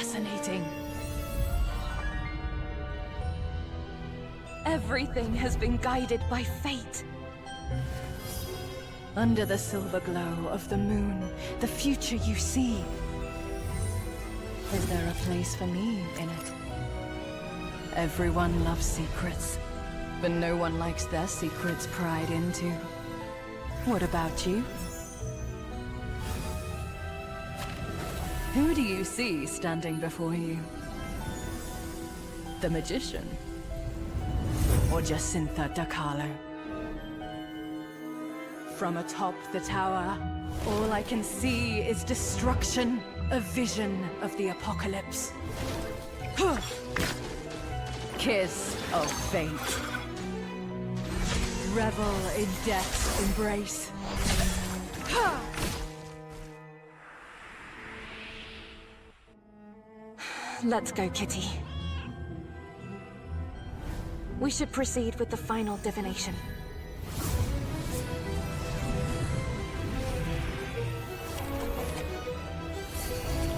fascinating. Everything has been guided by fate. Under the silver glow of the moon, the future you see. Is there a place for me in it? Everyone loves secrets, but no one likes their secrets pried into. What about you? Who do you see standing before you? The magician? Or Jacinta Dakalo? From atop the tower, all I can see is destruction, a vision of the apocalypse. Kiss of fate. Revel in death's embrace. Let's go, Kitty. We should proceed with the final divination.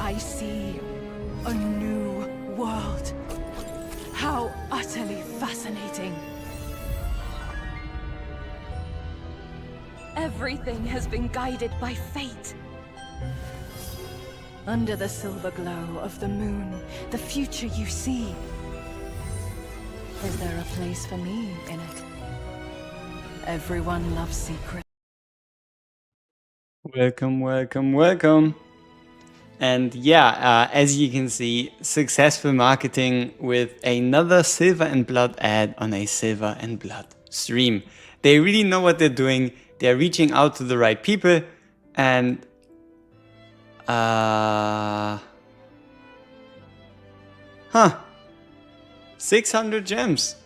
I see a new world. How utterly fascinating. Everything has been guided by fate. Under the silver glow of the moon, the future you see. Is there a place for me in it? Everyone loves secrets. Welcome, welcome, welcome. And yeah, as you can see, successful marketing with another Silver and Blood ad on a Silver and Blood stream. They really know what they're doing. They're reaching out to the right people. And huh, 600 gems.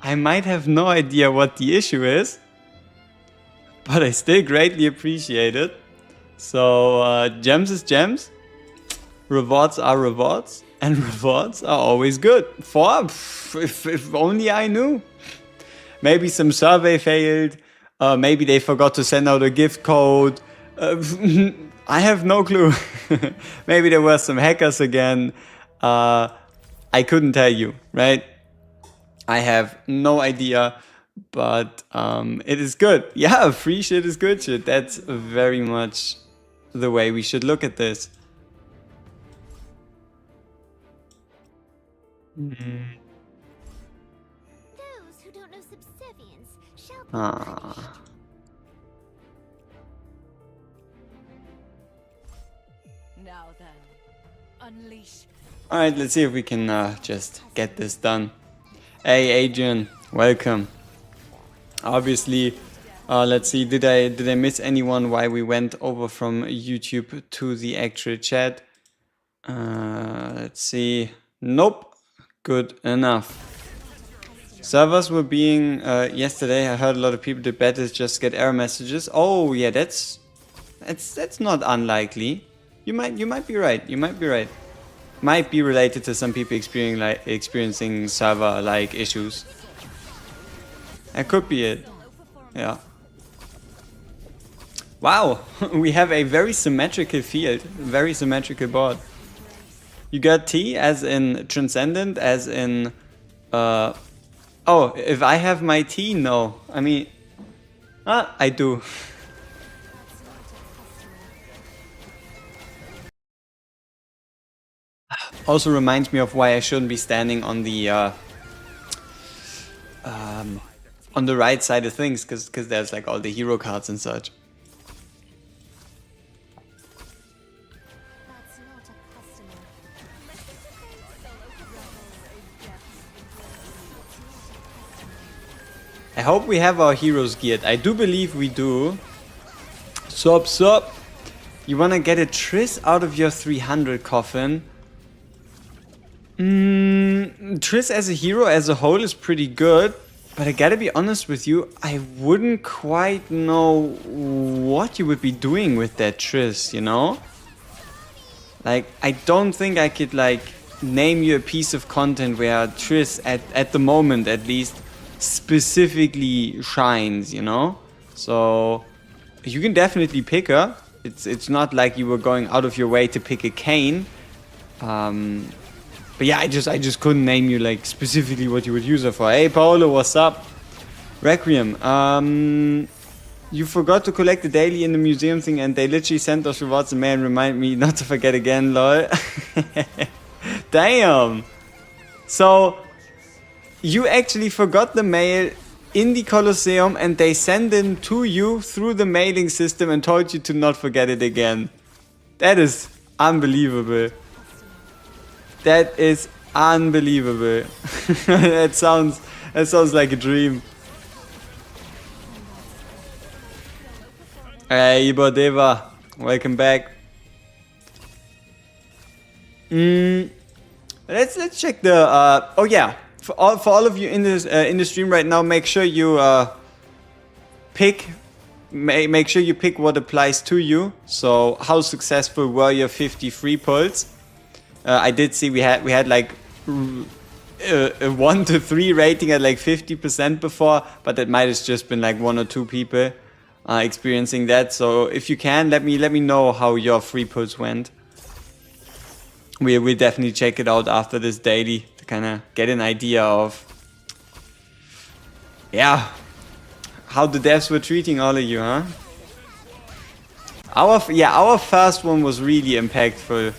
I might have no idea what the issue is, but I still greatly appreciate it. So gems is gems, rewards are rewards, and rewards are always good. If only I knew. Maybe some survey failed, maybe they forgot to send out a gift code. I have no clue. Maybe there were some hackers again. I couldn't tell you, right? I have no idea, but it is good. Yeah, free shit is good shit. That's very much the way we should look at this. Those who don't know subservience shall be punished. Now then, unleash. Alright, let's see if we can just get this done. Hey Adrian, welcome. Obviously, let's see, did I miss anyone while we went over from YouTube to the actual chat? Let's see. Nope. Good enough. Servers were being yesterday. I heard a lot of people debate is just get error messages. Oh yeah, that's not unlikely. You might be right. You might be right. Might be related to some people experiencing server-like issues. That could be it. Yeah. Wow, we have a very symmetrical field, very symmetrical board. You got T as in transcendent, as in oh, if I have my T, no. I mean, I do. Also reminds me of why I shouldn't be standing on the right side of things, because there's like all the hero cards and such. I hope we have our heroes geared. I do believe we do. Sup. You wanna get a Triss out of your 300 coffin? Triss as a hero as a whole is pretty good, but I gotta be honest with you, I wouldn't quite know what you would be doing with that Triss, you know? Like, I don't think I could like name you a piece of content where Triss at the moment at least specifically shines, you know? So you can definitely pick her. It's not like you were going out of your way to pick a cane. But yeah, I just couldn't name you like specifically what you would use it for. Hey Paolo, what's up? Requiem. You forgot to collect the daily in the museum thing, and they literally sent us rewards in mail and remind me not to forget again, lol. Damn. So you actually forgot the mail in the Colosseum, and they send it to you through the mailing system and told you to not forget it again. That is unbelievable. That is unbelievable. That sounds like a dream. Hey Ibodeva, welcome back. Let's check the oh yeah, for all of you in the stream right now, make sure you make sure you pick what applies to you. So how successful were your 53 pulls? I did see we had like a 1 to 3 rating at like 50% before, but that might have just been like 1 or 2 people experiencing that. So if you can, let me know how your free pulls went. We'll definitely check it out after this daily to kind of get an idea of, yeah, how the devs were treating all of you, huh? Our first one was really impactful.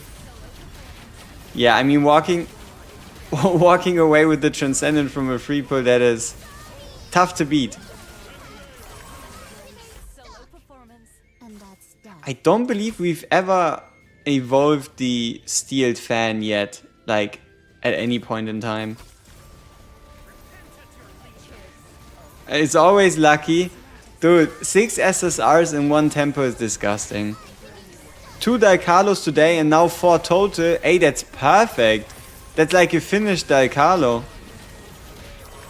Yeah, I mean walking away with the Transcendent from a free pull, that is tough to beat. I don't believe we've ever evolved the Steeled Fan yet, like at any point in time. It's always lucky. Dude, 6 SSRs in 1 tempo is disgusting. 2 Dalcalos today and now 4 total. Hey, that's perfect. That's like a finished Dalcalo.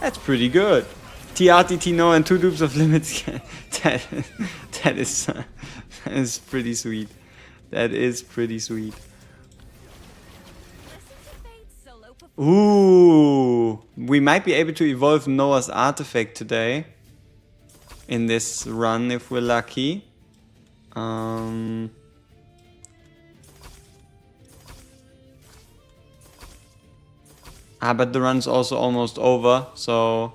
That's pretty good. TRTT no and 2 dupes of limits. that is pretty sweet. That is pretty sweet. Ooh, we might be able to evolve Noah's artifact today in this run if we're lucky. But the run's also almost over, so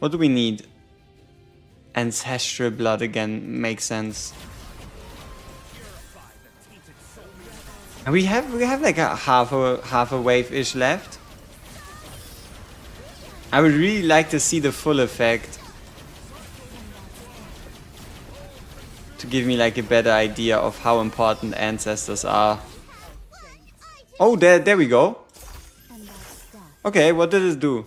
what do we need? Ancestral blood again, makes sense. And we have like a half a wave-ish left. I would really like to see the full effect to give me like a better idea of how important ancestors are. Oh, there we go. Okay, what did it do?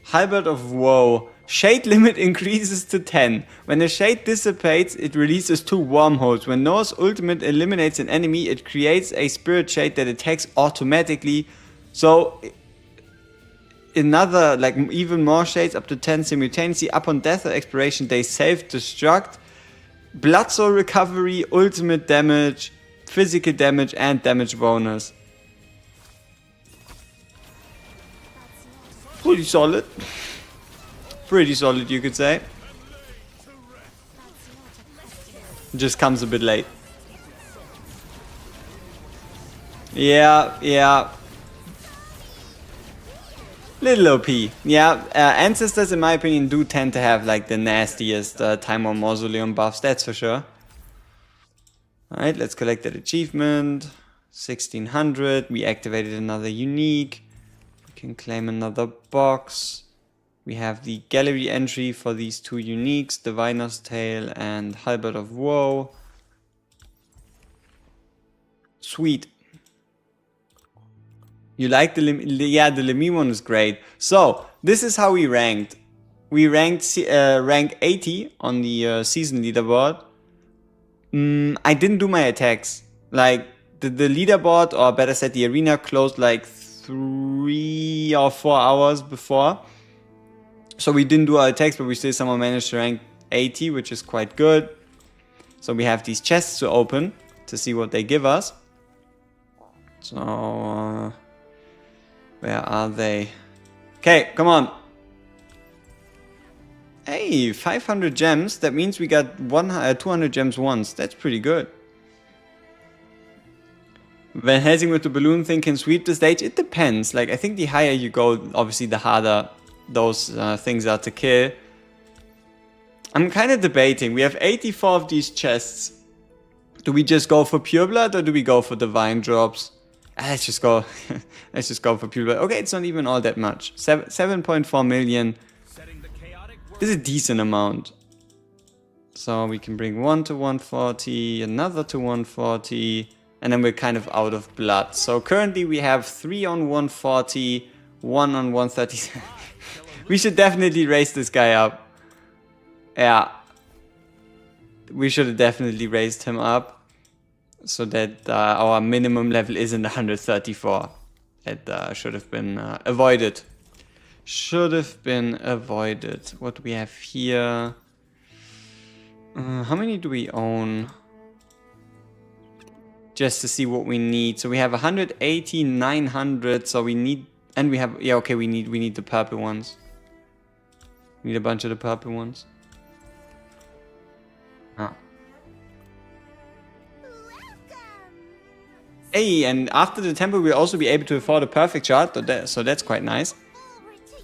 Halberd of Woe. Shade limit increases to 10. When the shade dissipates, it releases 2 wormholes. When Noah's ultimate eliminates an enemy, it creates a spirit shade that attacks automatically. So another, like even more shades, up to 10 simultaneously. Upon death or expiration, they self-destruct. Blood soul recovery, ultimate damage, physical damage, and damage bonus. Pretty solid. Pretty solid, you could say. Just comes a bit late. Yeah. Little OP. Yeah, ancestors in my opinion do tend to have like the nastiest Time or Mausoleum buffs, that's for sure. Alright, let's collect that achievement. 1600, we activated another unique. We can claim another box. We have the gallery entry for these 2 uniques, Diviner's Tale and Halberd of Woe. Sweet. You like the yeah, the Lemmy one is great. So this is how we ranked. We ranked rank 80 on the season leaderboard. I didn't do my attacks. Like the leaderboard, or better said, the arena closed like 3 or 4 hours before. So we didn't do our attacks, but we still somehow managed to rank 80, which is quite good. So we have these chests to open to see what they give us. So where are they? Okay, come on. Hey, 500 gems. That means we got 200 gems once. That's pretty good. Van Helsing with the balloon thing can sweep the stage. It depends. Like, I think the higher you go, obviously the harder those things are to kill. I'm kind of debating. We have 84 of these chests. Do we just go for pure blood or do we go for divine drops? Let's just go. Let's just go for pure blood. Okay, it's not even all that much. 7.4 million. This is a decent amount. So we can bring one to 140, another to 140, and then we're kind of out of blood. So currently we have 3 on 140, 1 on 130. We should definitely raise this guy up. Yeah. We should have definitely raised him up so that our minimum level isn't 134. That should have been avoided. Should have been avoided. What do we have here? How many do we own? Just to see what we need. So we have 180, 900. So we need, and we have, yeah, okay, we need the purple ones. We need a bunch of the purple ones. Ah. Hey, and after the temple, we'll also be able to afford a perfect shard. So that's quite nice.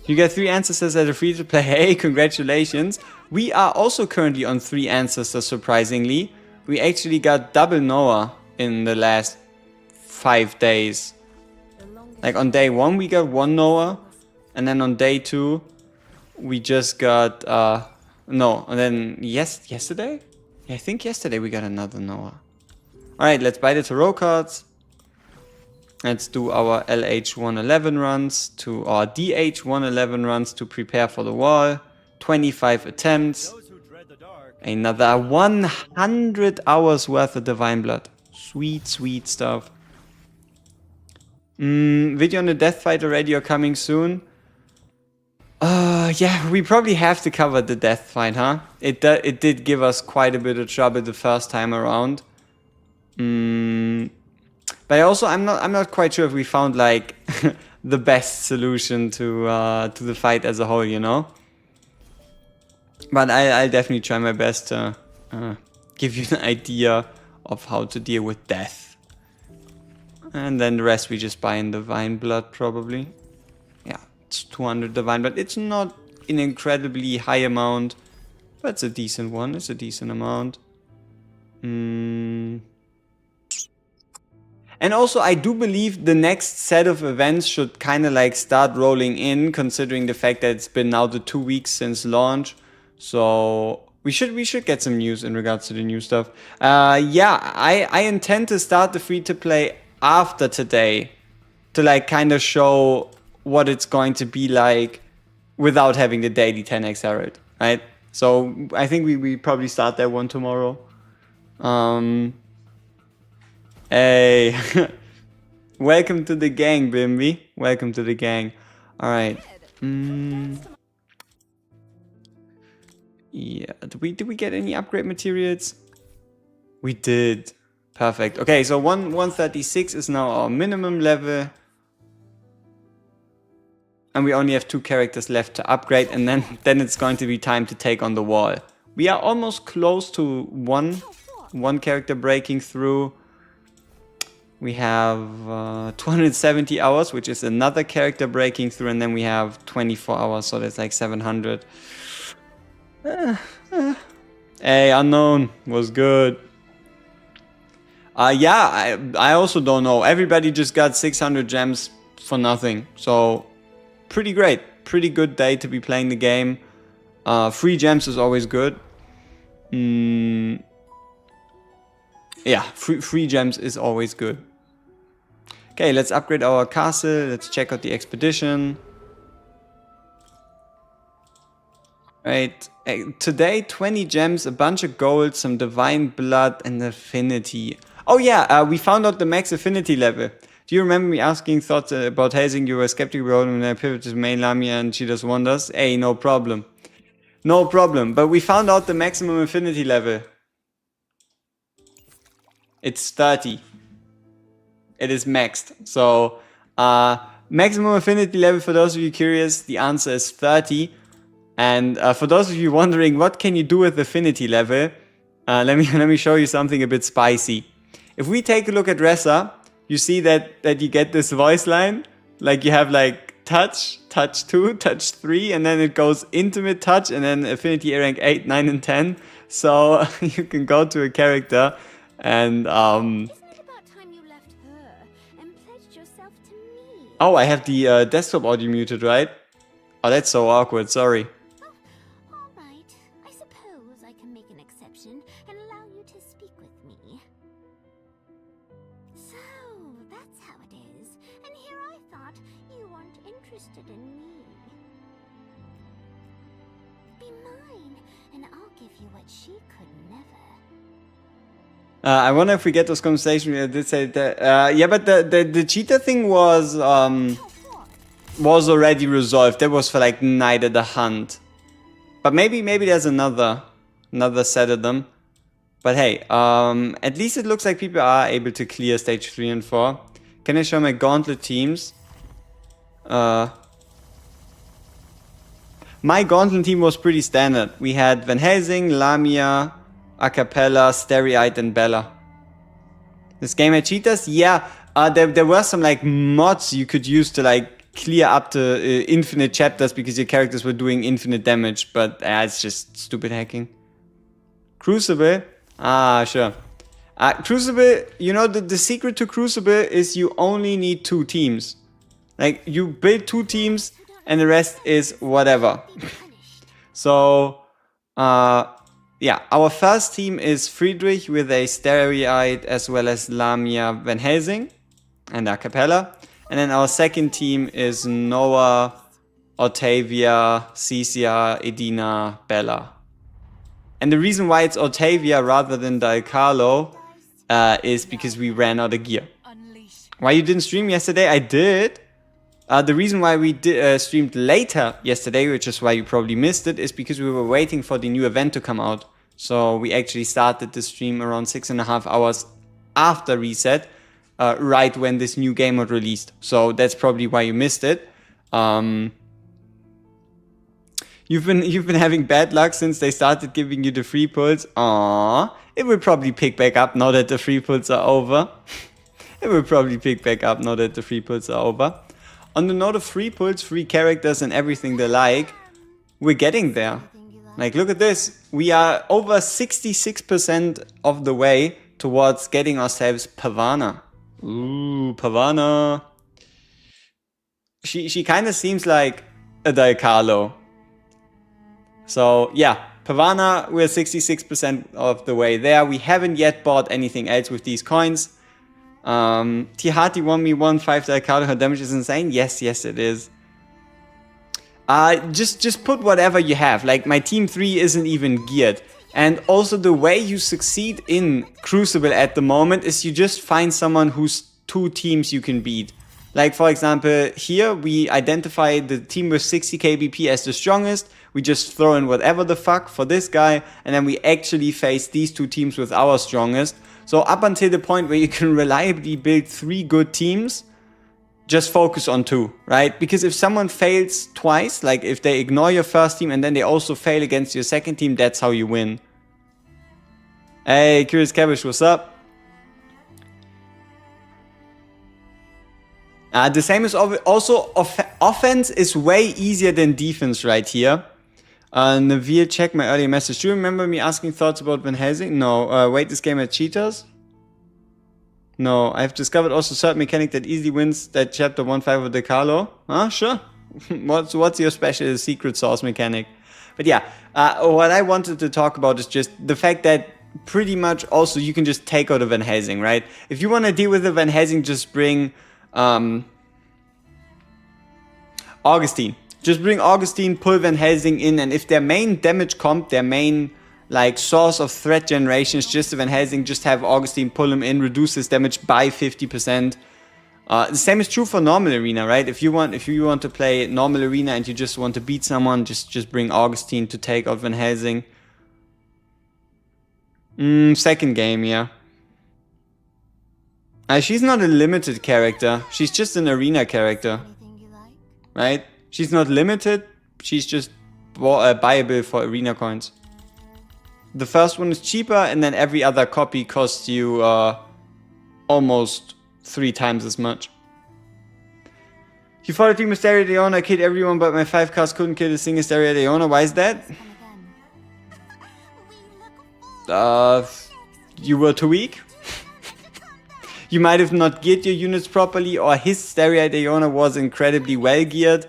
You get 3 ancestors as a free-to-play. Hey, congratulations. We are also currently on 3 ancestors, surprisingly. We actually got double Noah in the last 5 days. Like on day 1 we got 1 Noah. And then on day 2 we just got... no, and then yesterday? Yeah, I think yesterday we got another Noah. Alright, let's buy the tarot cards. Let's do our LH111 runs to our DH111 runs to prepare for the wall. 25 attempts. Another 100 hours worth of divine blood. Sweet, sweet stuff. Video on the death fight already or coming soon? Yeah, we probably have to cover the death fight, huh? It did give us quite a bit of trouble the first time around. But also, I'm not quite sure if we found like the best solution to the fight as a whole, you know. But I'll definitely try my best to give you an idea of how to deal with death, and then the rest we just buy in divine blood probably. Yeah, it's 200 divine blood. It's not an incredibly high amount, but it's a decent one. It's a decent amount. And also, I do believe the next set of events should kind of like start rolling in, considering the fact that it's been now the 2 weeks since launch. So we should get some news in regards to the new stuff. Yeah, I intend to start the free-to-play after today to like kind of show what it's going to be like without having the daily 10x Herald, right? So I think we probably start that one tomorrow. Hey, welcome to the gang, Bimby. Welcome to the gang. All right. Yeah. Did we get any upgrade materials? We did. Perfect. Okay, so 136 is now our minimum level, and we only have 2 characters left to upgrade, and then it's going to be time to take on the wall. We are almost close to one character breaking through. We have 270 hours, which is another character breaking through, and then we have 24 hours, so that's like 700. Hey, unknown was good. Yeah, I also don't know. Everybody just got 600 gems for nothing, so pretty great. Pretty good day to be playing the game. Free gems is always good. Yeah, free gems is always good. Okay, let's upgrade our castle. Let's check out the expedition. Right, today 20 gems, a bunch of gold, some divine blood, and affinity. Oh yeah, we found out the max affinity level. Do you remember me asking thoughts about Helsing? You were skeptical about when I pivoted to main Lamia and she does wonders. Hey, no problem. No problem. But we found out the maximum affinity level. It's 30. It is maxed. So, maximum affinity level, for those of you curious, the answer is 30. And for those of you wondering, what can you do with affinity level? Let me show you something a bit spicy. If we take a look at Ressa, you see that you get this voice line. Like you have like touch, touch 2, touch 3, and then it goes intimate touch, and then affinity A rank 8, 9, and 10. So you can go to a character and Isn't it about time you left her and pledged yourself to me? oh, I have the desktop audio muted, right? Oh, that's so awkward, sorry. Oh, all right. I suppose I can make an exception and allow you to speak with me. So, that's how it is. And here I thought you weren't interested in me. Be mine, and I'll give you what she could never. I wonder if we get those conversations. I did say that. Yeah, but the cheetah thing was already resolved. That was for like Night of the Hunt. But maybe there's another set of them. But hey, at least it looks like people are able to clear stage 3 and 4. Can I show my gauntlet teams? My gauntlet team was pretty standard. We had Van Helsing, Lamia, Acapella, Stereite, and Bella. This game had cheaters? Yeah, there were some like mods you could use to like clear up to infinite chapters because your characters were doing infinite damage, but it's just stupid hacking. Crucible? Ah, sure. Crucible, you know, the secret to Crucible is you only need 2 teams. Like, you build 2 teams and the rest is whatever. So, yeah, our first team is Friedrich with a Stereite as well as Lamia Van Helsing and Acapella. And then our second team is Noah, Octavia, Cecia, Edina, Bella. And the reason why it's Octavia rather than Del Carlo is because we ran out of gear. Why you didn't stream yesterday? I did. The reason why we streamed later yesterday, which is why you probably missed it, is because we were waiting for the new event to come out. So we actually started the stream around 6.5 hours after reset, right when this new game was released. So that's probably why you missed it. You've been having bad luck since they started giving you the free pulls. Aww, it will probably pick back up now that the free pulls are over. It will probably pick back up now that the free pulls are over. On the note of free pulls, free characters, and everything they like, we're getting there. Like, look at this. We are over 66% of the way towards getting ourselves Pavana. Ooh, Pavana. She kind of seems like a Del Carlo. So, yeah, Pavana, we're 66% of the way there. We haven't yet bought anything else with these coins. Tihati 1v1, 5 Del Carlo, her damage is insane. Yes, it is. Just put whatever you have. Like, my team 3 isn't even geared. And also the way you succeed in Crucible at the moment is you just find someone whose 2 teams you can beat. Like, for example, here we identify the team with 60 KBP as the strongest. We just throw in whatever the fuck for this guy. And then we actually face these 2 teams with our strongest. So up until the point where you can reliably build 3 good teams, just focus on 2, right? Because if someone fails twice, like if they ignore your first team and then they also fail against your second team, that's how you win. Hey, Curious Cabbage, what's up? The same is also offense is way easier than defense right here. Navir, check my earlier message. Do you remember me asking thoughts about Van Helsing? No. Wait, this game had cheaters? No. I've discovered also certain mechanic that easily wins that chapter 1.5 of Del Carlo. Huh? Sure. What's your special secret sauce mechanic? But yeah, what I wanted to talk about is just the fact that pretty much also you can just take out a Van Helsing, right? If you want to deal with a Van Helsing, just bring Augustine. Just bring Augustine, pull Van Helsing in, and if their main damage comp, their main like source of threat generation is just a Van Helsing, just have Augustine pull him in, reduce his damage by 50%. The same is true for normal arena, right? If you want to play normal arena and you just want to beat someone, just bring Augustine to take out Van Helsing. Second game, yeah. She's not a limited character. She's just an arena character, right? She's not limited, she's just buyable for arena coins. The first one is cheaper, and then every other copy costs you almost 3 times as much. You fought a team of Stereo Leona, killed everyone, but my 5 cars couldn't kill a single Stereo Leona. Why is that? Come again. You were too weak. You might have not geared your units properly, or his Stereo Leona was incredibly well geared.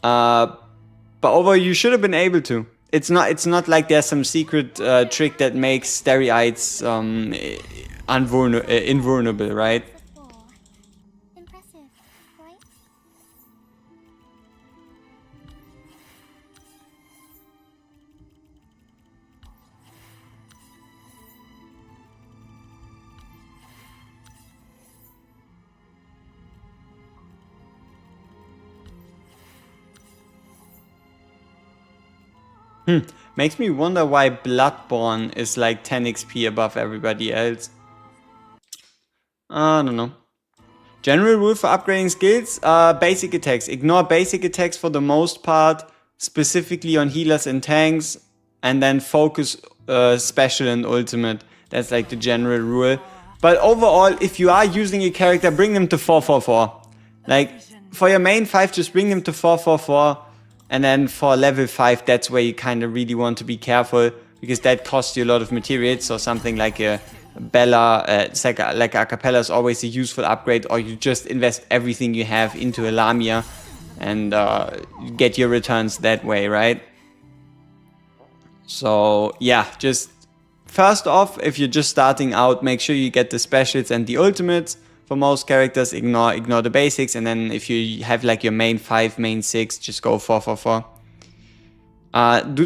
But overall, you should have been able to. It's not like there's some secret trick that makes Stereoites invulnerable, right? Impressive, right? Makes me wonder why Bloodborne is like 10 XP above everybody else. I don't know. General rule for upgrading skills, basic attacks. Ignore basic attacks for the most part, specifically on healers and tanks, and then focus special and ultimate. That's like the general rule. But overall, if you are using a character, bring them to 444. Like, for your main 5, just bring them to 444. And then for level 5, that's where you kind of really want to be careful, because that costs you a lot of materials. So something like a Bella, it's like a Capella is always a useful upgrade, or you just invest everything you have into a Lamia and get your returns that way, right? So yeah, just first off, if you're just starting out, make sure you get the specials and the ultimates. For most characters, ignore the basics, and then if you have like your main 5, main 6, just go 444.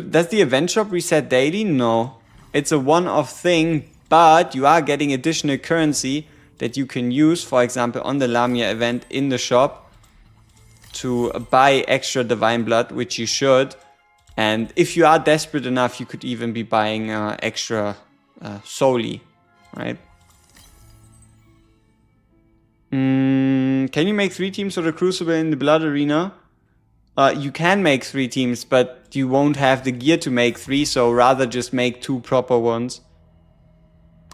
Does the event shop reset daily? No. It's a one-off thing, but you are getting additional currency that you can use, for example, on the Lamia event in the shop to buy extra Divine Blood, which you should. And if you are desperate enough, you could even be buying extra Soli, right? Can you make 3 teams for the Crucible in the Blood Arena? You can make 3 teams, but you won't have the gear to make 3, so rather just make 2 proper ones.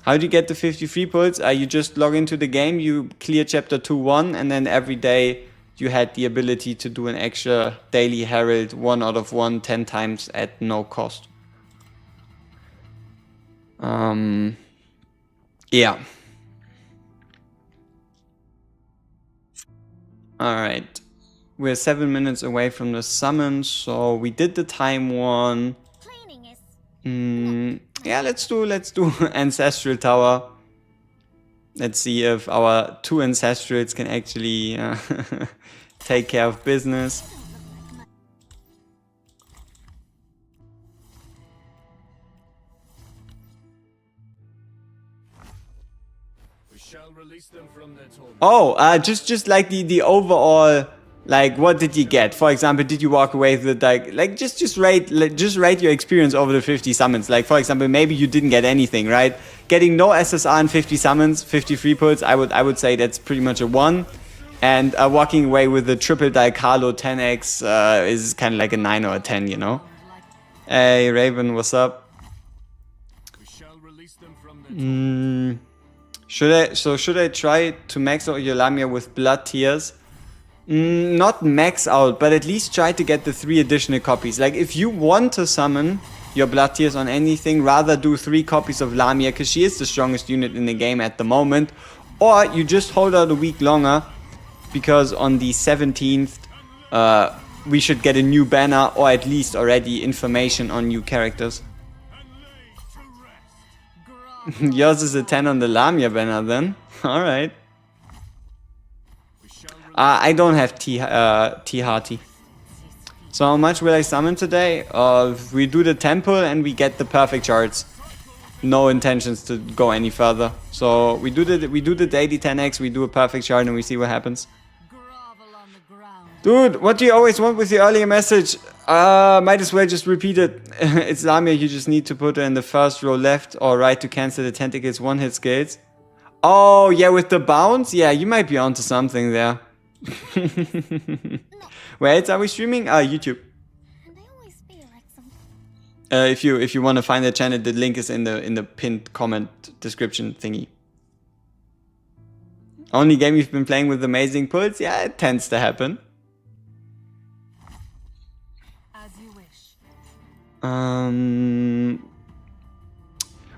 How do you get the 53 pulls? You just log into the game, you clear chapter 2-1, and then every day you had the ability to do an extra daily herald 1 out of 1 10 times at no cost. Yeah. Alright, we're 7 minutes away from the summon, so we did the time one. Cleaning is Yeah, let's do Ancestral Tower. Let's see if our 2 Ancestrals can actually take care of business. Oh, just like the overall, like, what did you get? For example, did you walk away with like just rate your experience over the 50 summons. Like, for example, maybe you didn't get anything, right? Getting no SSR in 50 summons, 53 pulls, I would say that's pretty much a 1. And walking away with the triple Carlo 10x is kind of like a 9 or a 10, you know? Hey Raven, what's up? Should I try to max out your Lamia with blood tiers? Not max out, but at least try to get the 3 additional copies. Like, if you want to summon your blood tiers on anything, rather do 3 copies of Lamia, because she is the strongest unit in the game at the moment. Or you just hold out a week longer, because on the 17th we should get a new banner, or at least already information on new characters. Yours is a 10 on the Lamia banner then. Alright. I don't have T Hearty. So how much will I summon today? We do the temple and we get the perfect shards. No intentions to go any further. So we do the daily 10x, we do a perfect shard, and we see what happens. Dude, what do you always want with your earlier message? Might as well just repeat it. It's Lamia, you just need to put her in the first row left or right to cancel the tentacles 1-hit skills. Oh, yeah, with the bounce? Yeah, you might be onto something there. Where else are we streaming? YouTube. And I always feel like some... If you want to find the channel, the link is in the pinned comment description thingy. Only game you've been playing with amazing pulls? Yeah, it tends to happen. As you wish.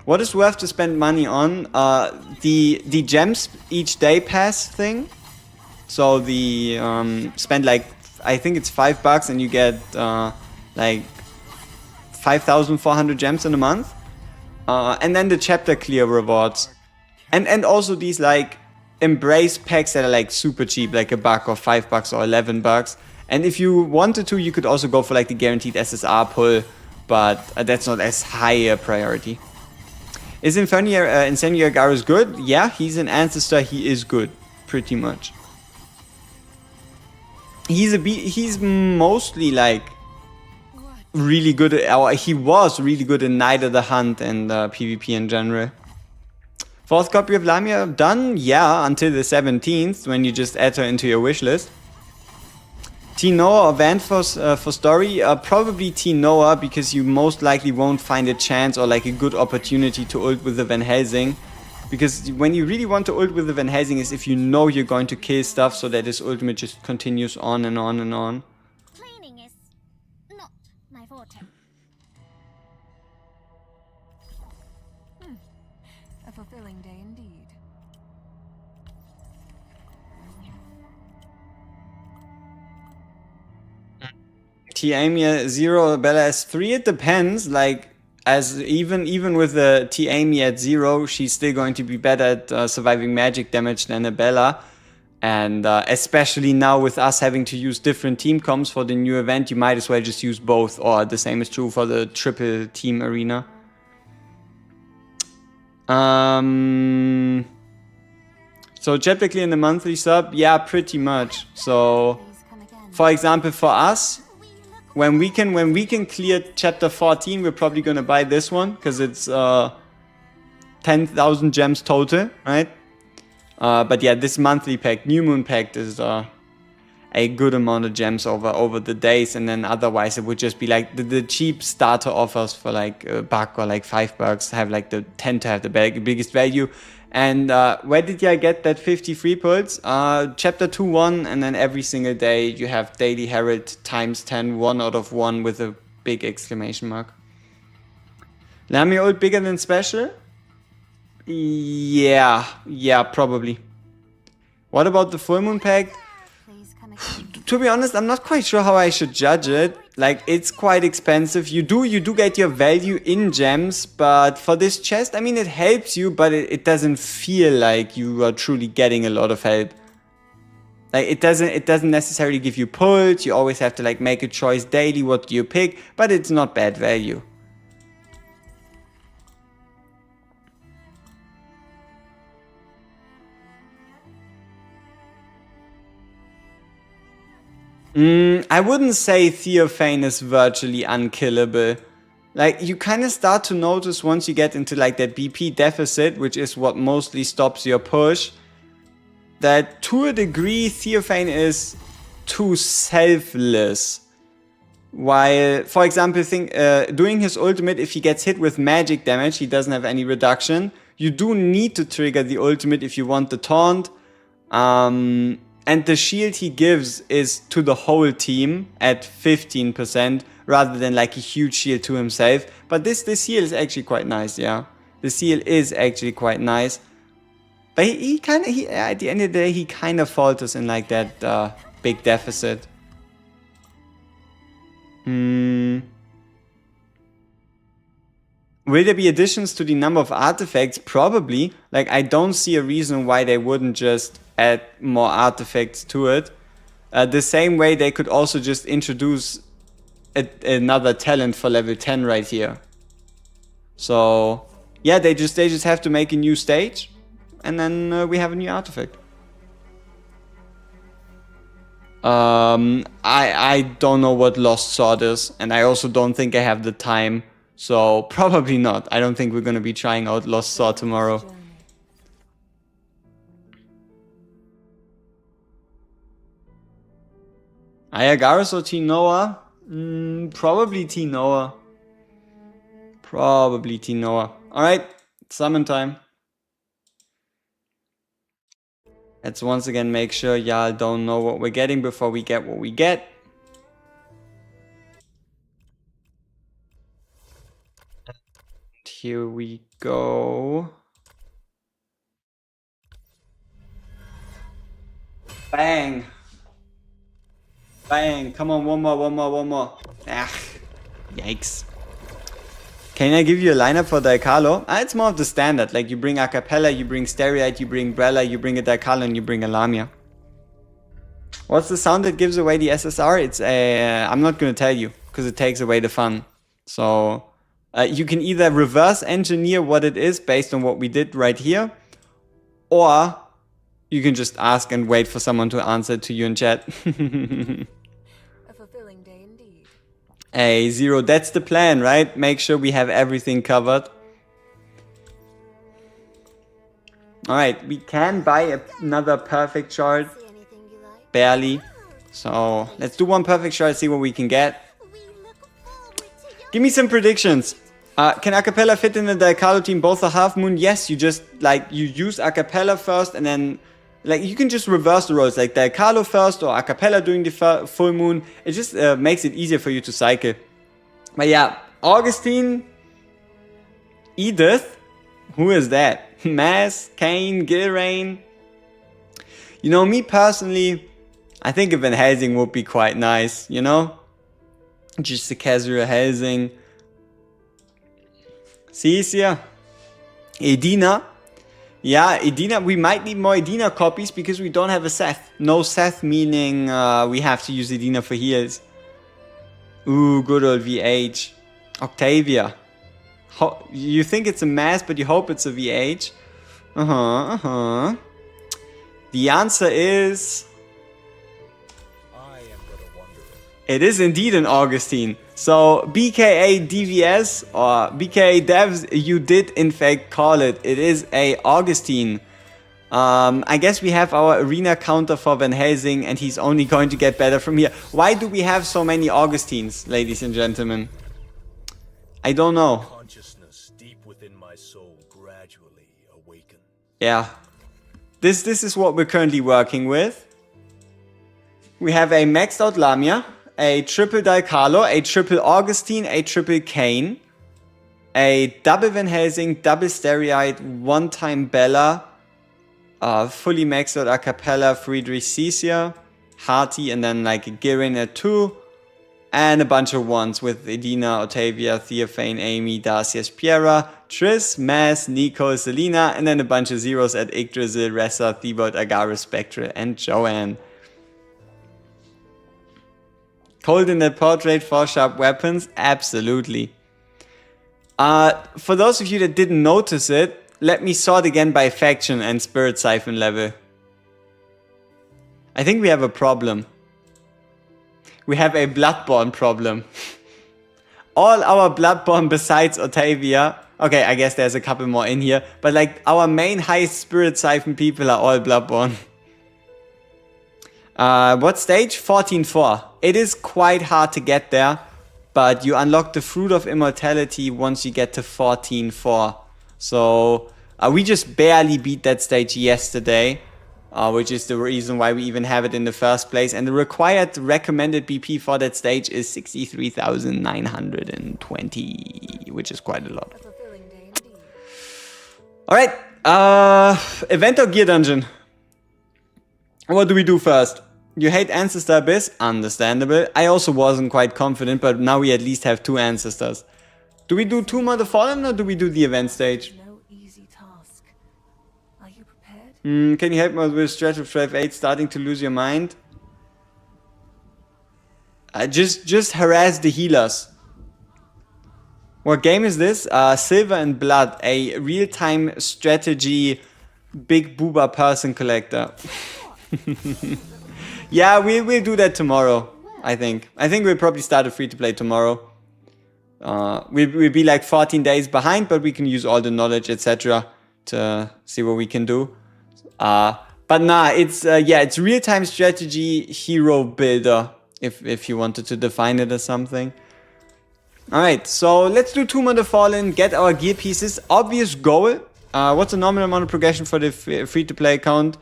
What is worth to spend money on? The gems each day pass thing. So the spend like, I think it's $5 and you get like 5,400 gems in a month. And then the chapter clear rewards. And also these like embrace packs that are like super cheap, like $1 or $5 or $11. And if you wanted to, you could also go for like the guaranteed SSR pull, but that's not as high a priority. Is Incendiary Garrus good? Yeah, he's an ancestor, he is good, pretty much. He's mostly like really good at, or he was really good in Night of the Hunt and PvP in general. 4th copy of Lamia done? Yeah, until the 17th, when you just add her into your wishlist. T-Noah or Vant for story? Probably T-Noah, because you most likely won't find a chance or like a good opportunity to ult with the Van Helsing. Because when you really want to ult with the Van Helsing is if you know you're going to kill stuff so that his ultimate just continues on and on and on. Cleaning is not my forte. A fulfilling day indeed. T-Amia 0, Bella S3, it depends, like, as even with the T-Amia at 0, she's still going to be better at surviving magic damage than a Bella. And especially now with us having to use different team comps for the new event, you might as well just use both, or the same is true for the triple team arena. So typically in the monthly sub, yeah, pretty much. So, for example, for us, when we can clear chapter 14, we're probably gonna buy this one because it's 10,000 gems total, right? But yeah, this monthly pack, New Moon pact, is a good amount of gems over the days, and then otherwise it would just be like the cheap starter offers for like $1 or like $5 have like tend to have the biggest value. And where did I get that 53 pulls? Chapter 2-1, and then every single day you have Daily Herald times 10, 1 out of 1 with a big exclamation mark. Lamia ult bigger than special? Yeah, probably. What about the full moon pact? To be honest, I'm not quite sure how I should judge it. Like, it's quite expensive. You do get your value in gems, but for this chest, I mean, it helps you, but it doesn't feel like you are truly getting a lot of help. Like, it doesn't necessarily give you pulls. You always have to like make a choice daily what do you pick, but it's not bad value. I wouldn't say Theophane is virtually unkillable. Like, you kind of start to notice once you get into like that BP deficit, which is what mostly stops your push, that to a degree Theophane is too selfless. While, for example, doing his ultimate, if he gets hit with magic damage, he doesn't have any reduction. You do need to trigger the ultimate if you want the taunt. And the shield he gives is to the whole team at 15%, rather than like a huge shield to himself. But this heal is actually quite nice, yeah. The heal is actually quite nice. But he at the end of the day, he kind of falters in like that big deficit. Will there be additions to the number of artifacts? Probably. Like, I don't see a reason why they wouldn't just add more artifacts to it. The same way they could also just introduce another talent for level 10 right here. So yeah, they just have to make a new stage, and then we have a new artifact. I don't know what Lost Sword is, and I also don't think I have the time. So probably not. I don't think we're gonna be trying out Lost Sword tomorrow. Ayagaris or T-Noah? Probably T-Noah. Probably T-Noah. Alright, summon time. Let's once again make sure y'all don't know what we're getting before we get what we get. And here we go. Bang. Bang. Come on, one more. Ah, yikes. Can I give you a lineup for Daikalo? It's more of the standard. Like you bring Acapella, you bring Stereite, you bring Brella, you bring a Daikalo, and you bring a Lamia. What's the sound that gives away the SSR? It's a... I'm not going to tell you, because it takes away the fun. So, you can either reverse engineer what it is based on what we did right here, or you can just ask and wait for someone to answer to you in chat. A fulfilling day indeed. Hey, Zero, that's the plan, right? Make sure we have everything covered. Alright, we can buy another perfect shard. See anything you like? Barely. So, let's do one perfect shard, see what we can get. We look forward to your Give me some predictions. Can Acapella fit in the Daikalo team both a half moon? Yes, you just, like, you use Acapella first and then, like, you can just reverse the roles. Like, Daikalo first or Acapella during the full moon. It just makes it easier for you to cycle. But yeah, Augustine, Edith, who is that? Mass, Kane, Gilrain. You know, me personally, I think a Van Helsing would be quite nice, you know? Just a casual Helsing. Cecia. Edina. Yeah, Edina. We might need more Edina copies because we don't have a Seth. No Seth meaning we have to use Edina for heals. Ooh, good old VH. Octavia. You think it's a mass, but you hope it's a VH. The answer is... I am but a wanderer. It is indeed an Augustine. So, BKA DVS or BKA Devs, you did in fact call it. It is a Augustine. I guess we have our arena counter for Van Helsing and he's only going to get better from here. Why do we have so many Augustines, ladies and gentlemen? I don't know. Consciousness deep within my soul gradually awaken. Yeah. This is what we're currently working with. We have a maxed out Lamia, a triple Daikalo, a triple Augustine, a triple Kane, a double Van Helsing, double Stereite, one-time Bella, fully maxed out Acapella, Friedrich Cecia, Harty, and then like a Girin at 2, and a bunch of ones with Edina, Otavia, Theophane, Amy, Darcia, Spiera, Triss, Mass, Nico, Selena, and then a bunch of zeros at Yggdrasil, Ressa, Thibaut, Agaris, Spectre, and Joanne. Cold in that portrait for sharp weapons? Absolutely. For those of you that didn't notice it, let me sort again by faction and spirit siphon level. I think we have a problem. We have a Bloodborne problem. All our Bloodborne besides Otavia, okay, I guess there's a couple more in here, but like our main high spirit siphon people are all Bloodborne. What stage? 14-4. It is quite hard to get there, but you unlock the Fruit of Immortality once you get to 14-4. So we just barely beat that stage yesterday, which is the reason why we even have it in the first place. And the required recommended BP for that stage is 63,920, which is quite a lot. A fulfilling day indeed. Alright, event or gear dungeon? What do we do first? You hate Ancestor Abyss? Understandable. I also wasn't quite confident, but now we at least have 2 Ancestors. Do we do Tomb of the Fallen or do we do the event stage? No easy task. Are you prepared? Can you help me with Stretch of Strife 8 starting to lose your mind? Just harass the healers. What game is this? Silver and Blood, a real-time strategy big booba person collector. Yeah, we'll do that tomorrow, I think. I think we'll probably start a free-to-play tomorrow. We'll be like 14 days behind, but we can use all the knowledge, etc. to see what we can do. But nah, it's it's real-time strategy hero builder, if you wanted to define it as something. Alright, so let's do Tomb of the Fallen, get our gear pieces. Obvious goal. What's the normal amount of progression for the free-to-play account?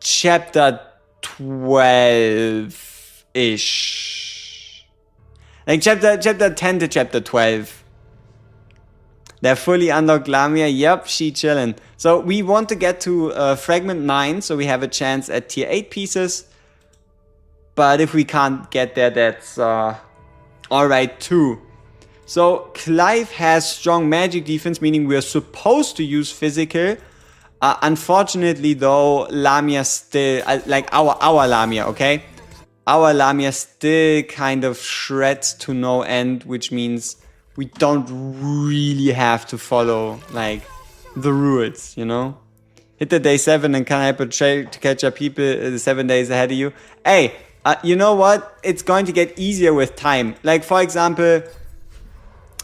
chapter 12-ish. Like chapter 10 to chapter 12. They're fully unlocked Lamia. Yep, she chillin'. So we want to get to fragment 9, so we have a chance at tier 8 pieces. But if we can't get there, that's alright too. So Clive has strong magic defense, meaning we're supposed to use physical. Unfortunately though, Lamia still, like our Lamia, okay? Our Lamia still kind of shreds to no end, which means we don't really have to follow, like, the rules, you know? Hit the day 7 and can't help but try to catch up people 7 days ahead of you. Hey, you know what? It's going to get easier with time. Like, for example,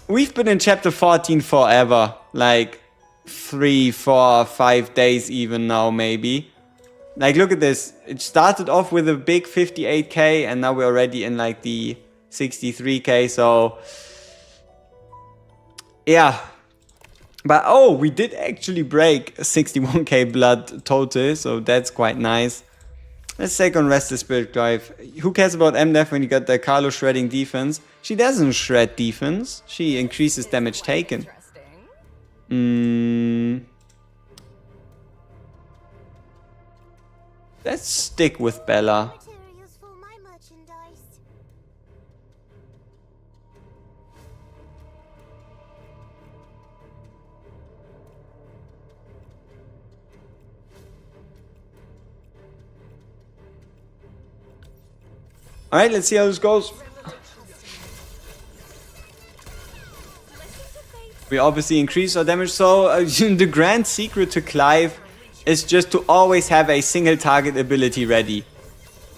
we've been in chapter 14 forever. Like, 3, 4, 5 days even now, maybe. Like, look at this. It started off with a big 58k, and now we're already in, like, the 63k, so... yeah. But, oh, we did actually break 61k blood total, so that's quite nice. Let's take on Rest the Spirit Clive. Who cares about MDEF when you got the Carlo shredding defense? She doesn't shred defense. She increases damage taken. Let's stick with Bella. Materials for my merchandise. Alright, let's see how this goes. We obviously increase our damage, so the grand secret to Clive is just to always have a single target ability ready.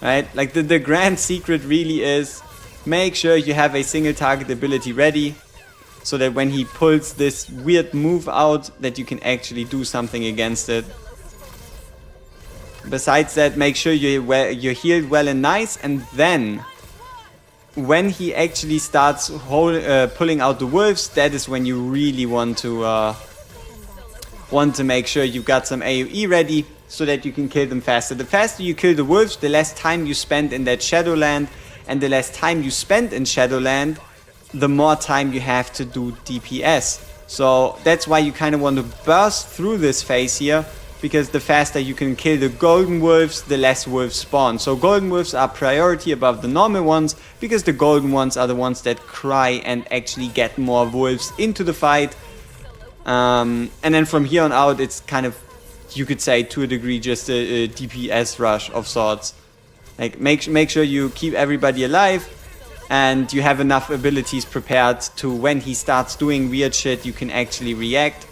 Right? Like the grand secret really is make sure you have a single target ability ready so that when he pulls this weird move out that you can actually do something against it. Besides that, make sure you're healed well and nice, and then when he actually starts pulling out the wolves, that is when you really want to make sure you've got some AoE ready so that you can kill them faster. The faster you kill the wolves, the less time you spend in that Shadowland, and the less time you spend in Shadowland, the more time you have to do DPS. So that's why you kind of want to burst through this phase here, because the faster you can kill the golden wolves, the less wolves spawn. So golden wolves are priority above the normal ones, because the golden ones are the ones that cry and actually get more wolves into the fight. And then from here on out, it's kind of, you could say to a degree, just a DPS rush of sorts. Like make sure you keep everybody alive, and you have enough abilities prepared to when he starts doing weird shit, you can actually react.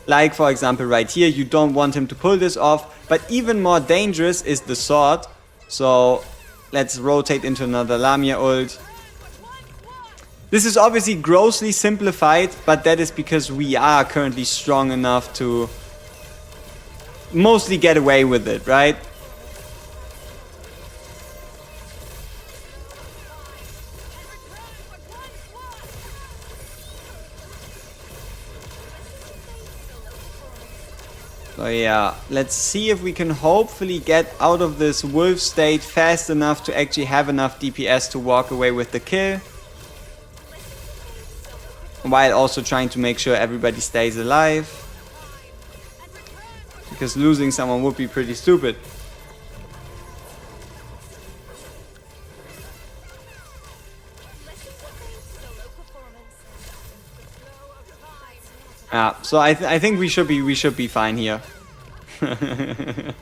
Like, for example, right here, you don't want him to pull this off, but even more dangerous is the sword. So let's rotate into another Lamia ult. This is obviously grossly simplified, but that is because we are currently strong enough to mostly get away with it, right? So yeah, let's see if we can hopefully get out of this wolf state fast enough to actually have enough DPS to walk away with the kill. While also trying to make sure everybody stays alive. Because losing someone would be pretty stupid. Yeah, so I think we should be fine here. I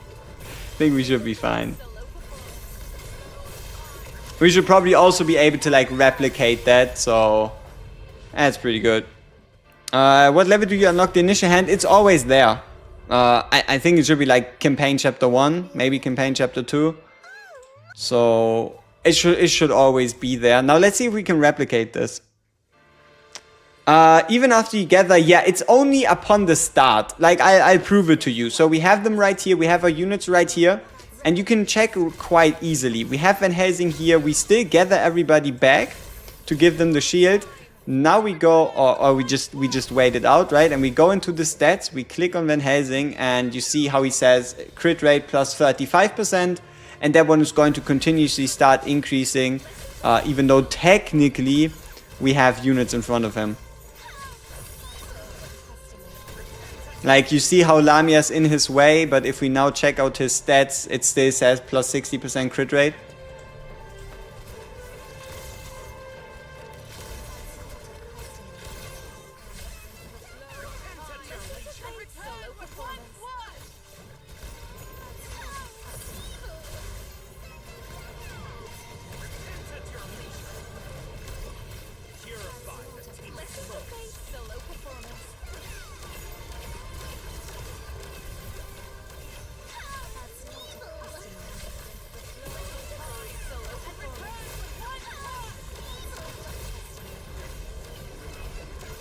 think we should be fine. We should probably also be able to like replicate that, so that's pretty good. What level do you unlock the initial hand? It's always there. I think it should be like campaign chapter 1, maybe campaign chapter 2. So it should always be there. Now let's see if we can replicate this. Even after you get there, yeah, it's only upon the start. Like, I'll prove it to you. So we have them right here. We have our units right here. And you can check quite easily. We have Van Helsing here. We still gather everybody back to give them the shield. Now we go, or we just wait it out, right? And we go into the stats, we click on Van Helsing, and you see how he says crit rate plus 35%, and that one is going to continuously start increasing, even though technically we have units in front of him. Like, you see how Lamia's in his way, but if we now check out his stats, it still says plus 60% crit rate.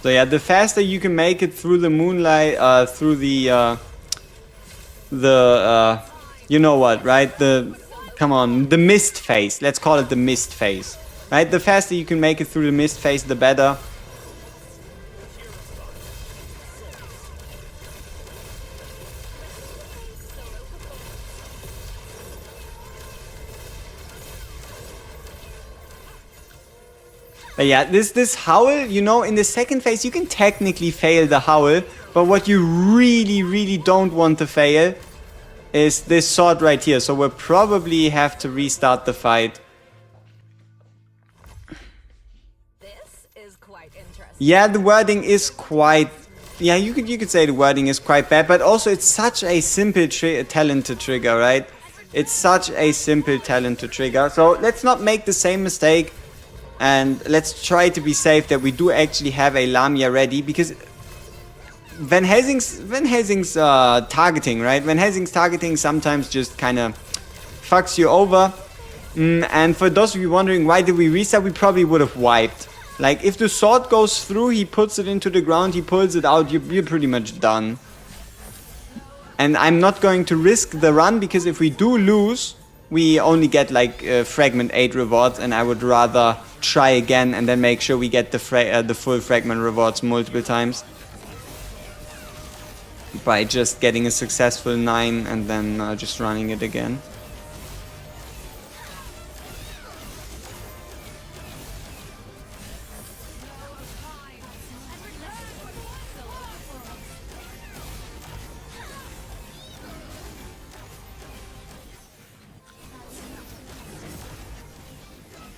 So yeah, the faster you can make it through the moonlight, through the you know what, right? The mist phase. Let's call it the mist phase, right? The faster you can make it through the mist phase, the better. But yeah, this howl, you know, in the second phase you can technically fail the howl, but what you really don't want to fail is this sword right here. So we'll probably have to restart the fight. This is quite interesting. Yeah, the wording is quite... Yeah, you could say the wording is quite bad, but also it's such a simple talent to trigger, right? It's such a simple talent to trigger. So let's not make the same mistake. And let's try to be safe that we do actually have a Lamia ready, because Van Helsing's targeting, right? Van Helsing's targeting sometimes just kind of fucks you over. And for those of you wondering why did we restart, we probably would have wiped. Like, if the sword goes through, he puts it into the ground, he pulls it out, you're pretty much done. And I'm not going to risk the run, because if we do lose, we only get like fragment 8 rewards, and I would rather try again and then make sure we get the full fragment rewards multiple times by just getting a successful 9 and then just running it again.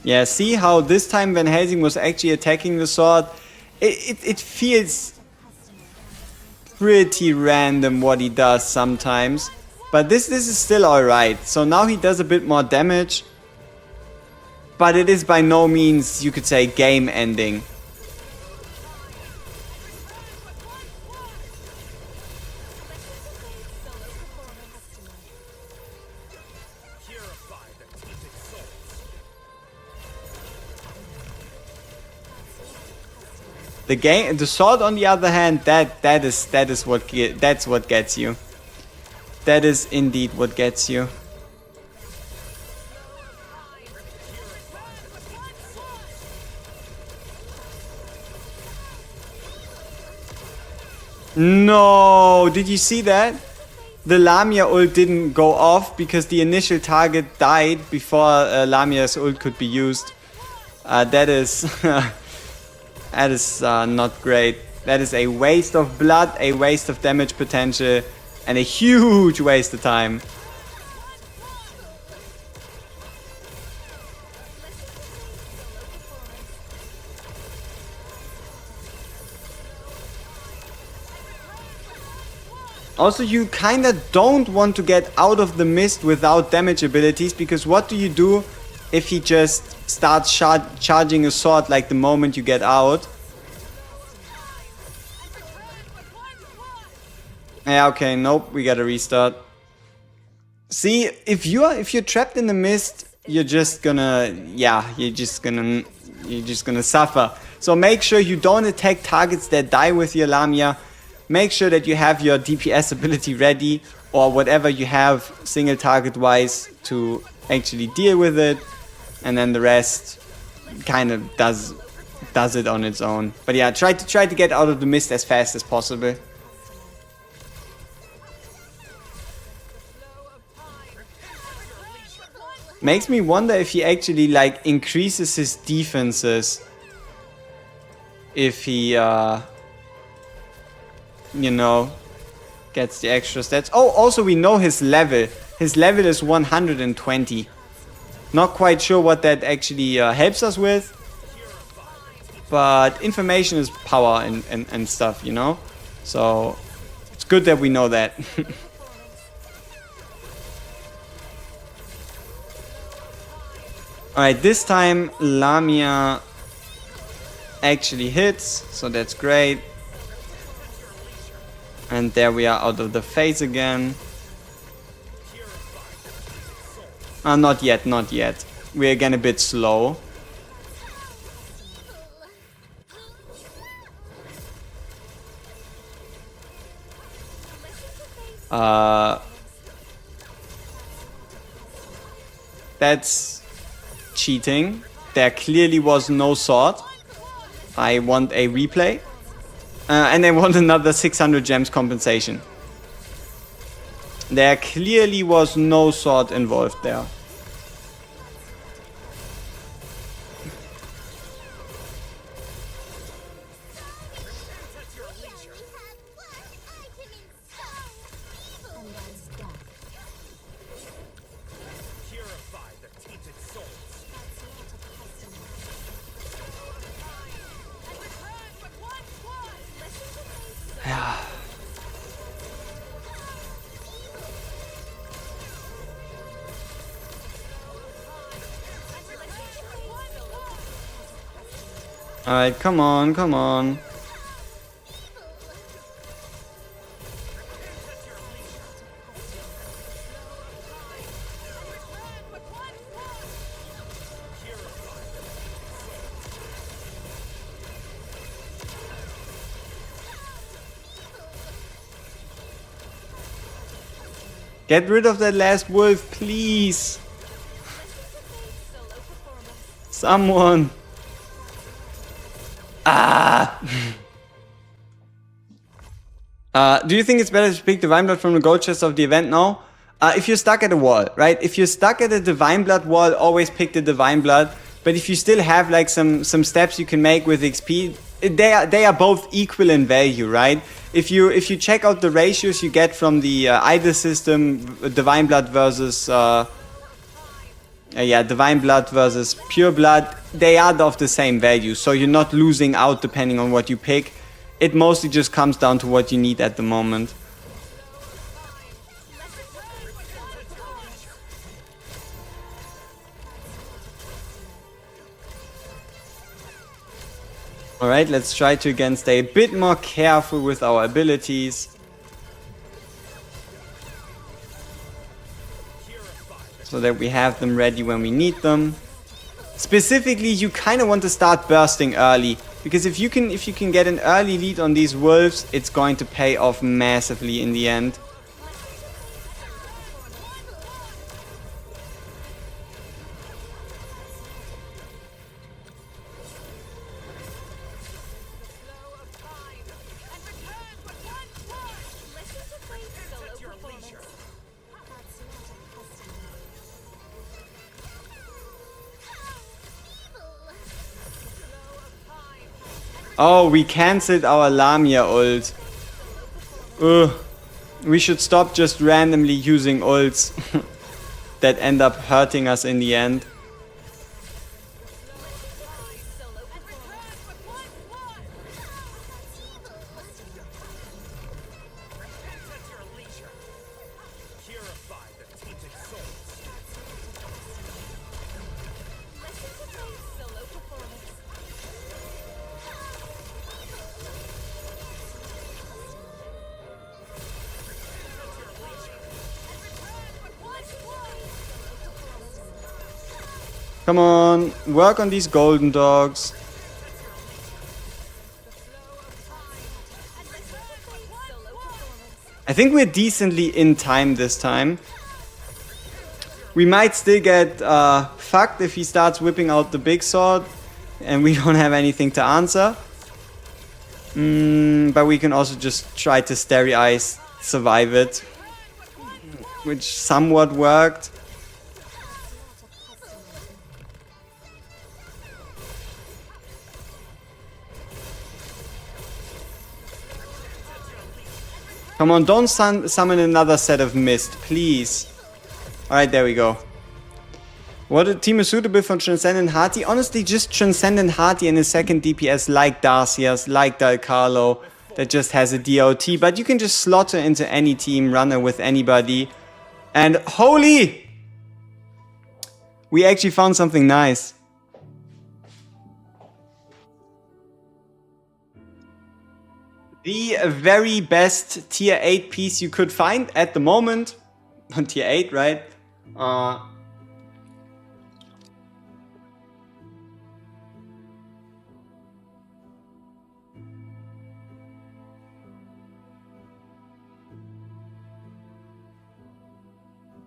Yeah, see how this time Van Helsing was actually attacking the sword? It feels pretty random what he does sometimes. But this is still alright. So now he does a bit more damage. But it is by no means, you could say, game ending. The sword, on the other hand, that's what gets you. That is indeed what gets you. No, did you see that? The Lamia ult didn't go off because the initial target died before Lamia's ult could be used. That is that is not great. That is a waste of blood, a waste of damage potential, and a huge waste of time. Also, you kinda don't want to get out of the mist without damage abilities, because what do you do if he just starts charging a sword like the moment you get out? Yeah, okay, nope, we gotta restart. See, if you're trapped in the mist, you're just gonna suffer. So make sure you don't attack targets that die with your Lamia. Make sure that you have your DPS ability ready, or whatever you have single target wise to actually deal with it, and then the rest kind of does does it on its own. But yeah, try to get out of the mist as fast as possible. Makes me wonder if he actually like increases his defenses if he you know, gets the extra stats. Oh, also we know his level. His level is 120. Not quite sure what that actually helps us with. But information is power and stuff, you know? So, it's good that we know that. Alright, this time Lamia actually hits, so that's great. And there we are out of the phase again. Not yet, not yet. We're again a bit slow. That's cheating. There clearly was no sword. I want a replay. And I want another 600 gems compensation. There clearly was no sword involved there. Alright, come on, come on. Get rid of that last wolf, please. Someone. Do you think it's better to pick Divine Blood from the gold chest of the event now? If you're stuck at a wall, right? If you're stuck at a Divine Blood wall, always pick the Divine Blood. But if you still have like some steps you can make with XP, they are both equal in value, right? If you check out the ratios you get from the either system, Divine Blood versus Divine Blood versus Pure Blood, they are of the same value, so you're not losing out depending on what you pick. It mostly just comes down to what you need at the moment. Alright, let's try to again stay a bit more careful with our abilities. So that we have them ready when we need them. Specifically, you kind of want to start bursting early. Because if you can get an early lead on these wolves, it's going to pay off massively in the end. Oh, we cancelled our Lamia ult. We should stop just randomly using ults that end up hurting us in the end. Come on, work on these golden dogs. I think we're decently in time this time. We might still get fucked if he starts whipping out the big sword. and we don't have anything to answer. But we can also just try to Starry Eyes survive it, which somewhat worked. Come on, don't summon another set of mist, please. Alright, there we go. What a team is suitable for Transcendent Hearty? Honestly, just Transcendent Hearty and a second DPS like Darcia's, like Dalcarlo, that just has a DOT. But you can just slot her into any team, run her with anybody. And holy! We actually found something nice. The very best tier 8 piece you could find at the moment. On tier 8, right?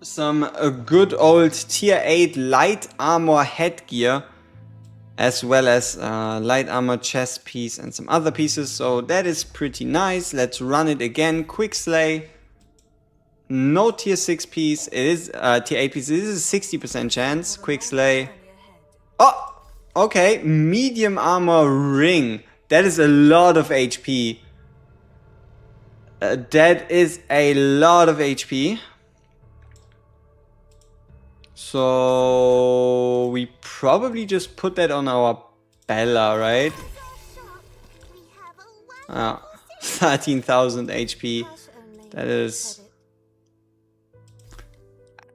Some good old tier 8 light armor headgear, as well as light armor chest piece and some other pieces, so that is pretty nice. Let's run it again. Quick slay. No tier 6 piece. It is tier 8 piece. This is a 60% chance. Quick slay. Oh, okay. Medium armor ring. That is a lot of HP. That is a lot of HP. So we probably just put that on our Bella, right? 13,000 HP. That is.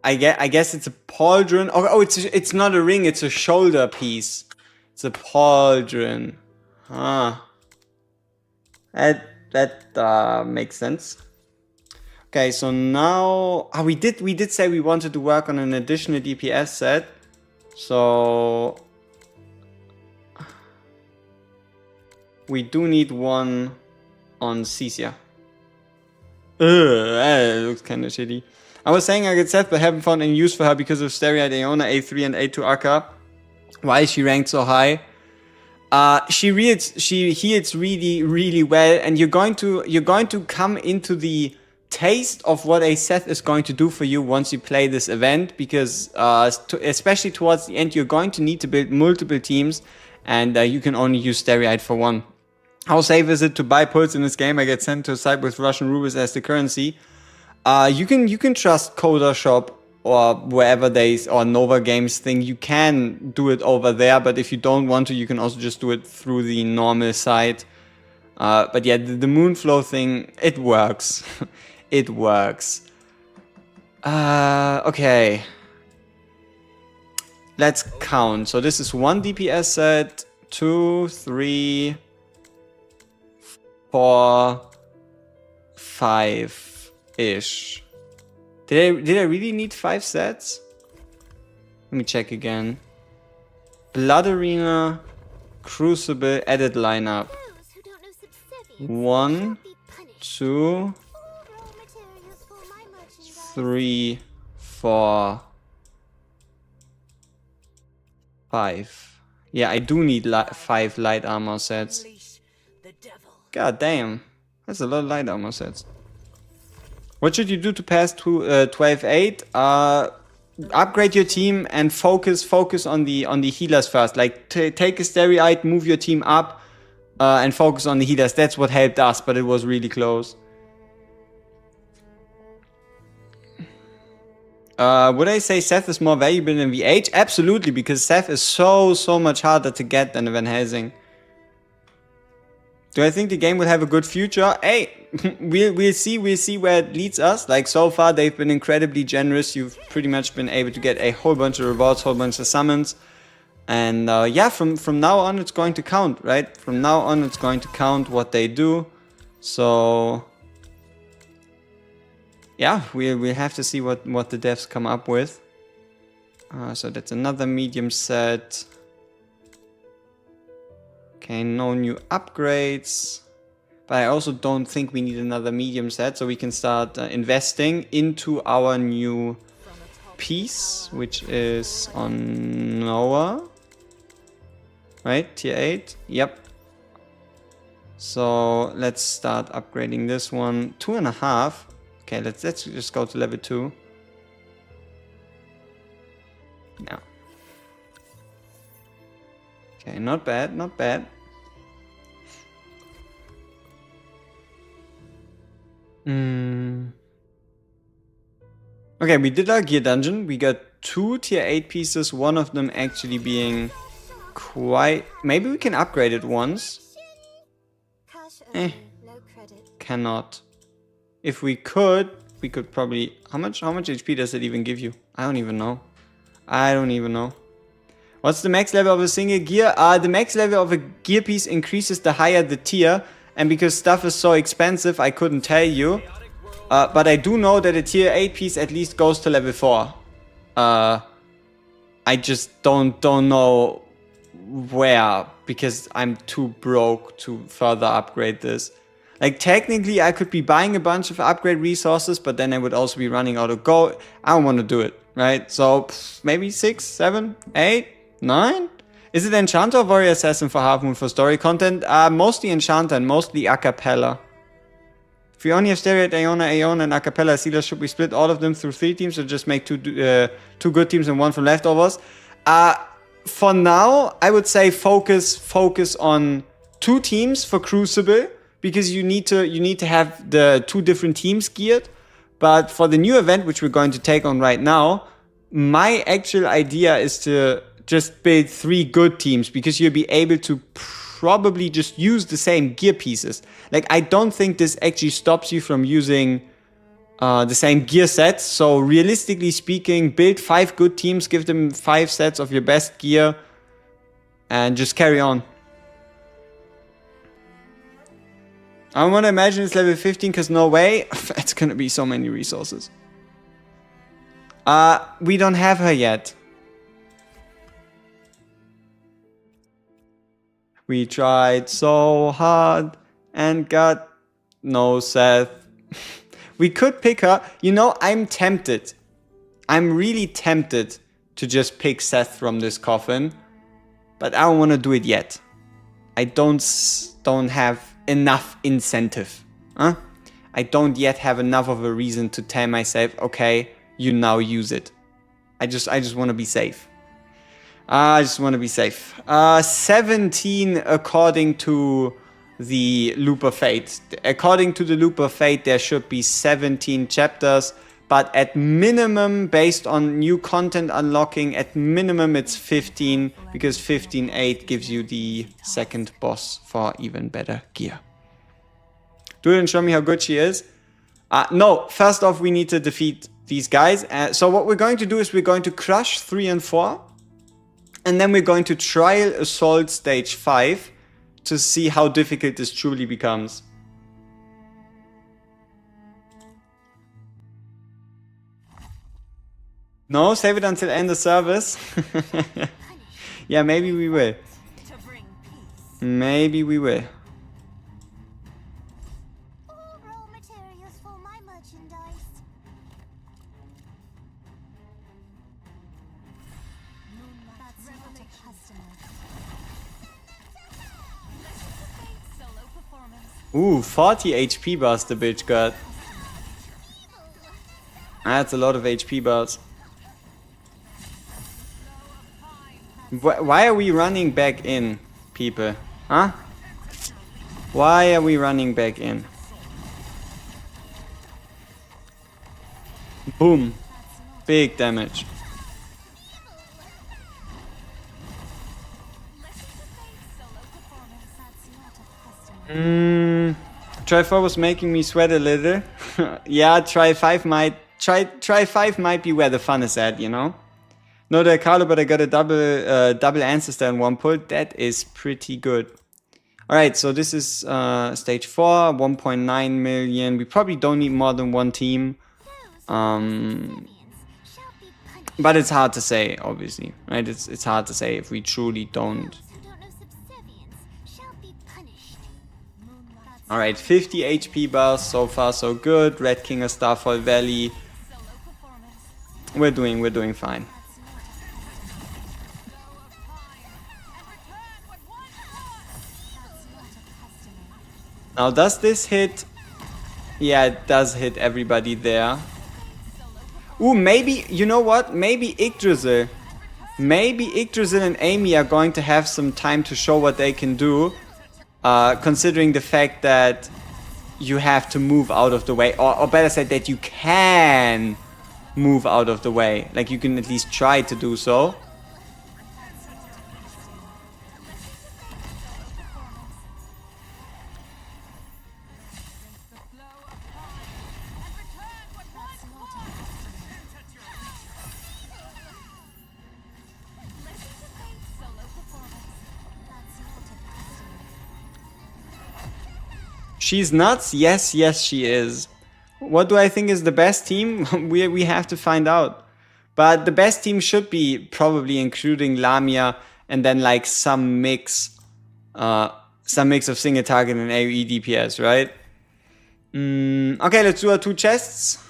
I guess it's a pauldron. Oh, it's not a ring. It's a shoulder piece. It's a pauldron. Huh. That makes sense. Okay, so now we did say we wanted to work on an additional DPS set. So we do need one on Cecia. That looks kind of shitty. I was saying I get Seth, but haven't found any use for her because of Steria, Aeona, A3 and A2 Akka. Why is she ranked so high? She heals really, really well, and you're going to come into the taste of what a Seth is going to do for you once you play this event, because especially towards the end, you're going to need to build multiple teams, and you can only use Steroid for one. How safe is it to buy pulls in this game? I get sent to a site with Russian rubles as the currency. You can trust Coda Shop or wherever or Nova Games thing. You can do it over there, but if you don't want to, you can also just do it through the normal site. But yeah, the Moonflow thing, it works. It works. Okay. Let's count. So this is 1 DPS set, 2, 3, 4, 5-ish. Did I really need 5 sets? Let me check again. Blood Arena, Crucible, edit lineup. 1, 2, 3, 4, 5. Yeah, I do need 5 light armor sets. God damn. That's a lot of light armor sets. What should you do to pass to 12-8? Upgrade your team and focus on the healers first. Like take a Steroid, move your team up, and focus on the healers. That's what helped us, but it was really close. Would I say Seth is more valuable than VH? Absolutely, because Seth is so much harder to get than Van Helsing. Do I think the game will have a good future? Hey, we'll see where it leads us. Like, so far they've been incredibly generous. You've pretty much been able to get a whole bunch of rewards, whole bunch of summons. And yeah, from now on it's going to count, right? From now on it's going to count what they do. So yeah, we'll have to see what the devs come up with. So that's another medium set. Okay, no new upgrades. But I also don't think we need another medium set, so we can start investing into our new piece, which is on Noah. right? Tier 8. Yep. So let's start upgrading this one. 2.5. Okay, let's just go to level 2. Yeah. Okay, not bad, not bad. Okay, we did our gear dungeon. We got 2 tier 8 pieces, one of them actually being quite... Maybe we can upgrade it once. No credit. Cannot. If we could probably... How much HP does it even give you? I don't even know. I don't even know. What's the max level of a single gear? The max level of a gear piece increases the higher the tier. And because stuff is so expensive, I couldn't tell you. But I do know that a tier 8 piece at least goes to level 4. I just don't know where, because I'm too broke to further upgrade this. Like, technically I could be buying a bunch of upgrade resources, but then I would also be running out of gold. I don't want to do it, right? So maybe 6, 7, 8, 9? Is it Enchanter or Warrior Assassin for Half Moon for story content? Mostly Enchanter and mostly a cappella. If we only have Stereo, Aeona, and a cappella sealers, should we split all of them through 3 teams or just make two good teams and 1 from leftovers? For now, I would say focus on 2 teams for Crucible, because you need to have the 2 different teams geared. But for the new event, which we're going to take on right now, my actual idea is to just build 3 good teams, because you'll be able to probably just use the same gear pieces. Like, I don't think this actually stops you from using the same gear sets. So realistically speaking, build 5 good teams, give them 5 sets of your best gear, and just carry on. I want to imagine it's level 15, because no way. It's gonna be so many resources. We don't have her yet. We tried so hard and got no Seth. We could pick her. You know, I'm tempted. I'm really tempted to just pick Seth from this coffin. But I don't want to do it yet. I don't have enough incentive. Huh? I don't yet have enough of a reason to tell myself, okay, you now use it. I just want to be safe. I just want to be safe. 17 according to the Loop of Fate. According to the Loop of Fate, there should be 17 chapters. But at minimum, based on new content unlocking, at minimum it's 15. Because 15.8 gives you the second boss for even better gear. Do it and show me how good she is. No, first off, we need to defeat these guys. So what we're going to do is we're going to crush 3 and 4. And then we're going to trial assault stage 5 to see how difficult this truly becomes. No, save it until end of service. Yeah, maybe we will. Maybe we will. All raw materials for my merchandise. That's not a customer. Ooh, 40 HP bars the bitch got. That's a lot of HP bars. Why are we running back in, people? Huh? Why are we running back in? Boom. Big damage. Try 4 was making me sweat a little. Yeah, try 5 might be where the fun is at, you know? No, the Carlo, but I got a double ancestor in one pull. That is pretty good. Alright, so this is stage 4, 1.9 million. We probably don't need more than 1 team. But it's hard to say, obviously. Right? It's hard to say if we truly don't. Alright, 50 HP bars, so far so good. Red King of Starfall Valley. We're doing fine. Now, does this hit? Yeah, it does hit everybody there. Ooh, maybe, you know what? Maybe Yggdrasil. Maybe Yggdrasil and Amy are going to have some time to show what they can do. Considering the fact that you have to move out of the way. Or better said, that you can move out of the way. Like, you can at least try to do so. She's nuts? Yes, yes, she is. What do I think is the best team? we have to find out. But the best team should be probably including Lamia and then like some mix of single target and AoE DPS, right? Okay, let's do our 2 chests.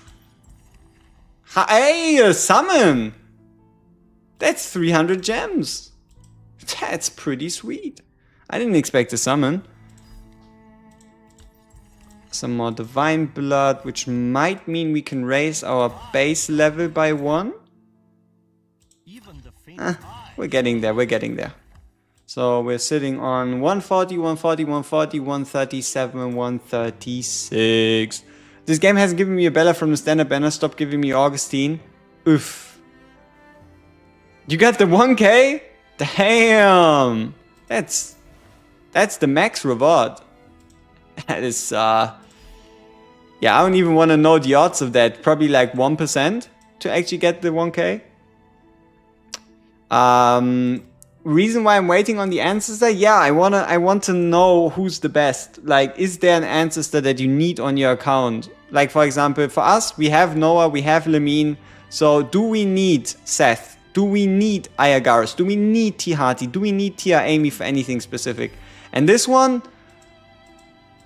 Hey, a summon! That's 300 gems. That's pretty sweet. I didn't expect a summon. Some more divine blood, which might mean we can raise our base level by 1. We're getting there, we're getting there. So we're sitting on 140, 140, 140, 137, 136. This game hasn't given me a Bella from the standard banner. Stop giving me Augustine. Oof. You got the 1k? Damn. That's the max reward. That is, yeah, I don't even want to know the odds of that. Probably like 1% to actually get the 1k. Reason why I'm waiting on the ancestor? Yeah, I want to know who's the best. Like, is there an ancestor that you need on your account? Like, for example, for us, we have Noah, we have Lamine. So, do we need Seth? Do we need Ayagaris? Do we need Tihati? Do we need Tia Amy for anything specific? And this one...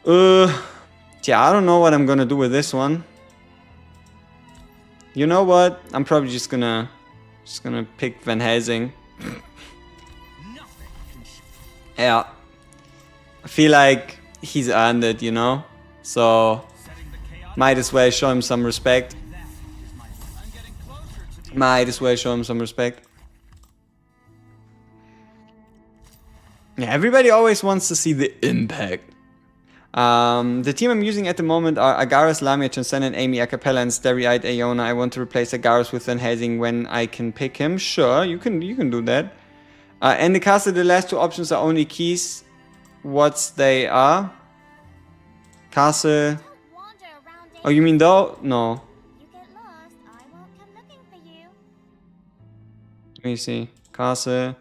yeah, I don't know what I'm gonna do with this one. You know what? I'm probably just gonna pick Van Helsing. Yeah. I feel like he's earned it, you know? So, might as well show him some respect. Might as well show him some respect. Yeah, everybody always wants to see the impact. The team I'm using at the moment are Agaris, Lamia, Transcendent, Amy, Acapella, and Stereite Aeona. I want to replace Agaris with Van Helsing when I can pick him. Sure, you can do that. In the castle, the last 2 options are only keys. What they are? Castle. Oh, you mean though? No. You get lost, I won't come looking for you. Let me see. Castle.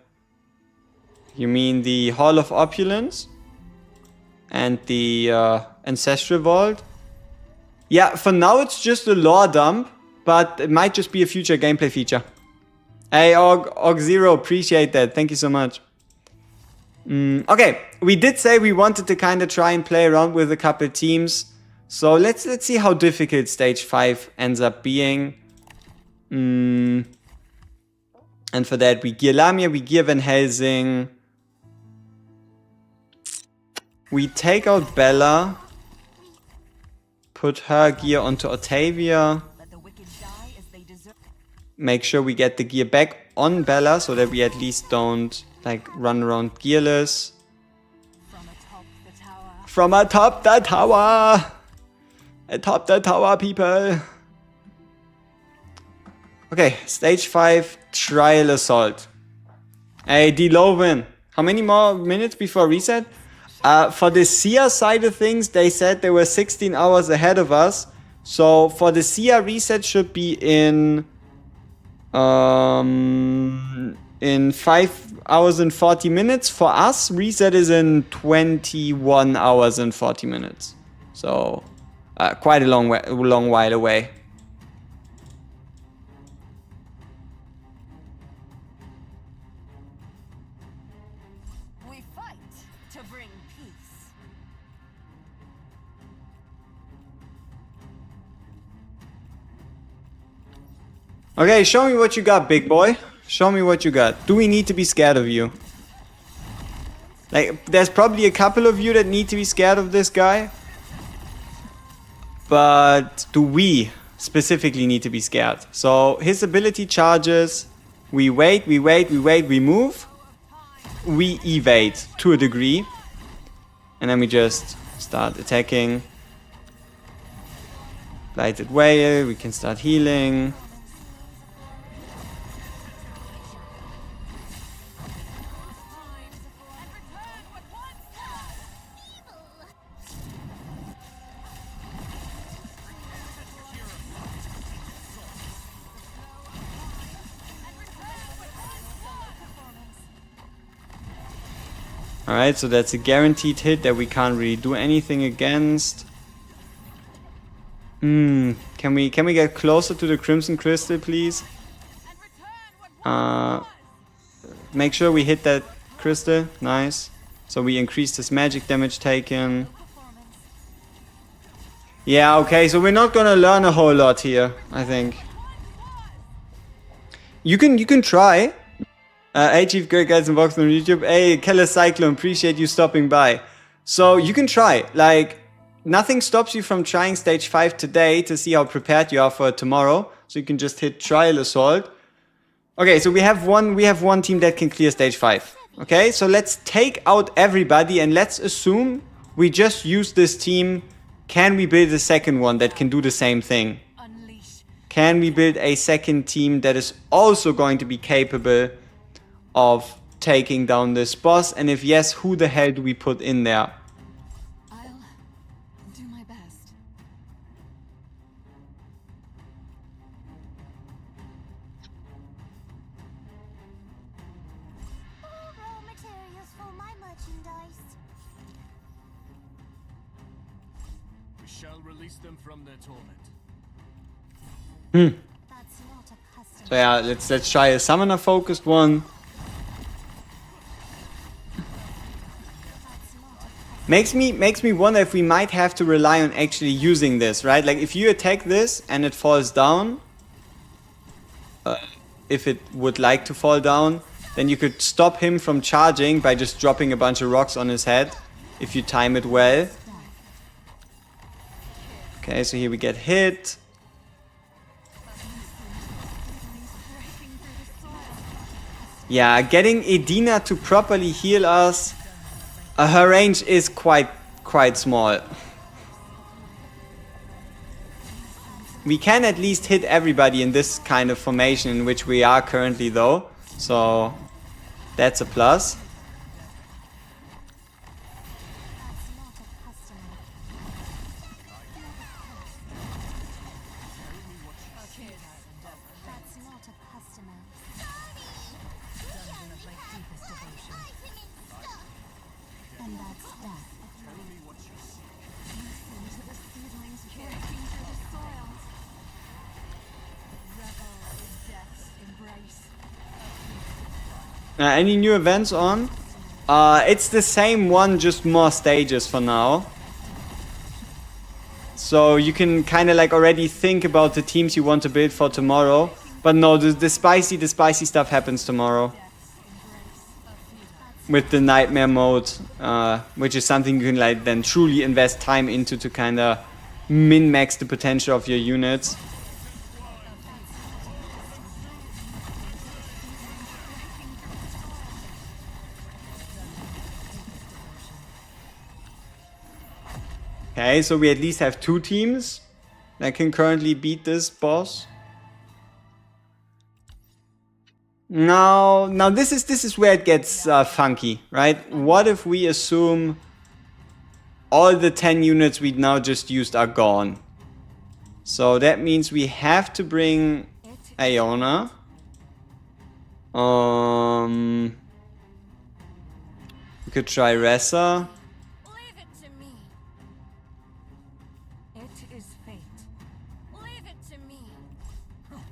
You mean the Hall of Opulence? And the Ancestral Vault. Yeah, for now it's just a lore dump, but it might just be a future gameplay feature. Hey, Og0, appreciate that. Thank you so much. Okay, we did say we wanted to kind of try and play around with a couple teams. So let's see how difficult stage 5 ends up being. And for that, we gear Lamia, we gear Van Helsing. We take out Bella, put her gear onto Octavia, make sure we get the gear back on Bella so that we at least don't like run around gearless. From atop the tower! Atop the tower, people! Okay, stage 5, Trial Assault. Hey, D-Lovin, how many more minutes before reset? For the Sia side of things, they said they were 16 hours ahead of us. So for the Sia reset should be in 5 hours and 40 minutes. For us, reset is in 21 hours and 40 minutes. So quite a long while away. Okay, show me what you got, big boy. Show me what you got. Do we need to be scared of you? Like, there's probably a couple of you that need to be scared of this guy. But do we specifically need to be scared? So his ability charges. We wait, we move. We evade to a degree. And then we just start attacking. Blighted Whale, we can start healing. Alright, so that's a guaranteed hit that we can't really do anything against. Can we get closer to the Crimson Crystal, please? Make sure we hit that crystal. Nice. So we increased his magic damage taken. Yeah, okay, so we're not gonna learn a whole lot here, I think. You can try. Hey Chief, great guys and Vox on YouTube. Hey Keller Cyclone, appreciate you stopping by. So you can try. Like, nothing stops you from trying stage 5 today to see how prepared you are for tomorrow. So you can just hit Trial Assault. Okay, so we have one team that can clear stage 5. Okay, so let's take out everybody and let's assume we just use this team. Can we build a second one that can do the same thing? Can we build a second team that is also going to be capable of taking down this boss? And if yes, who the hell do we put in there? I'll do my best. All raw materials for my merchandise. We shall release them from their torment. That's not a custom. So yeah, let's try a summoner focused one. Makes me wonder if we might have to rely on actually using this, right? Like, if you attack this and it falls down, if it would like to fall down, then you could stop him from charging by just dropping a bunch of rocks on his head, if you time it well. Okay, so here we get hit. Yeah, getting Edina to properly heal us. Her range is quite small. We can at least hit everybody in this kind of formation in which we are currently though. So that's a plus. That's not a customer. And that's death. Listen to the seedlings breaking through the soil. Revel in death's embrace. Any new events on? It's the same one, just more stages for now. So you can kind of like already think about the teams you want to build for tomorrow. But no, the spicy stuff happens tomorrow. With the nightmare mode, which is something you can like then truly invest time into to kind of min-max the potential of your units. Okay, so we at least have 2 teams that can currently beat this boss. Now this is where it gets funky, right? What if we assume all the 10 units we now just used are gone? So that means we have to bring Iona. We could try Ressa. Leave it to me. It is fate. Leave it to me.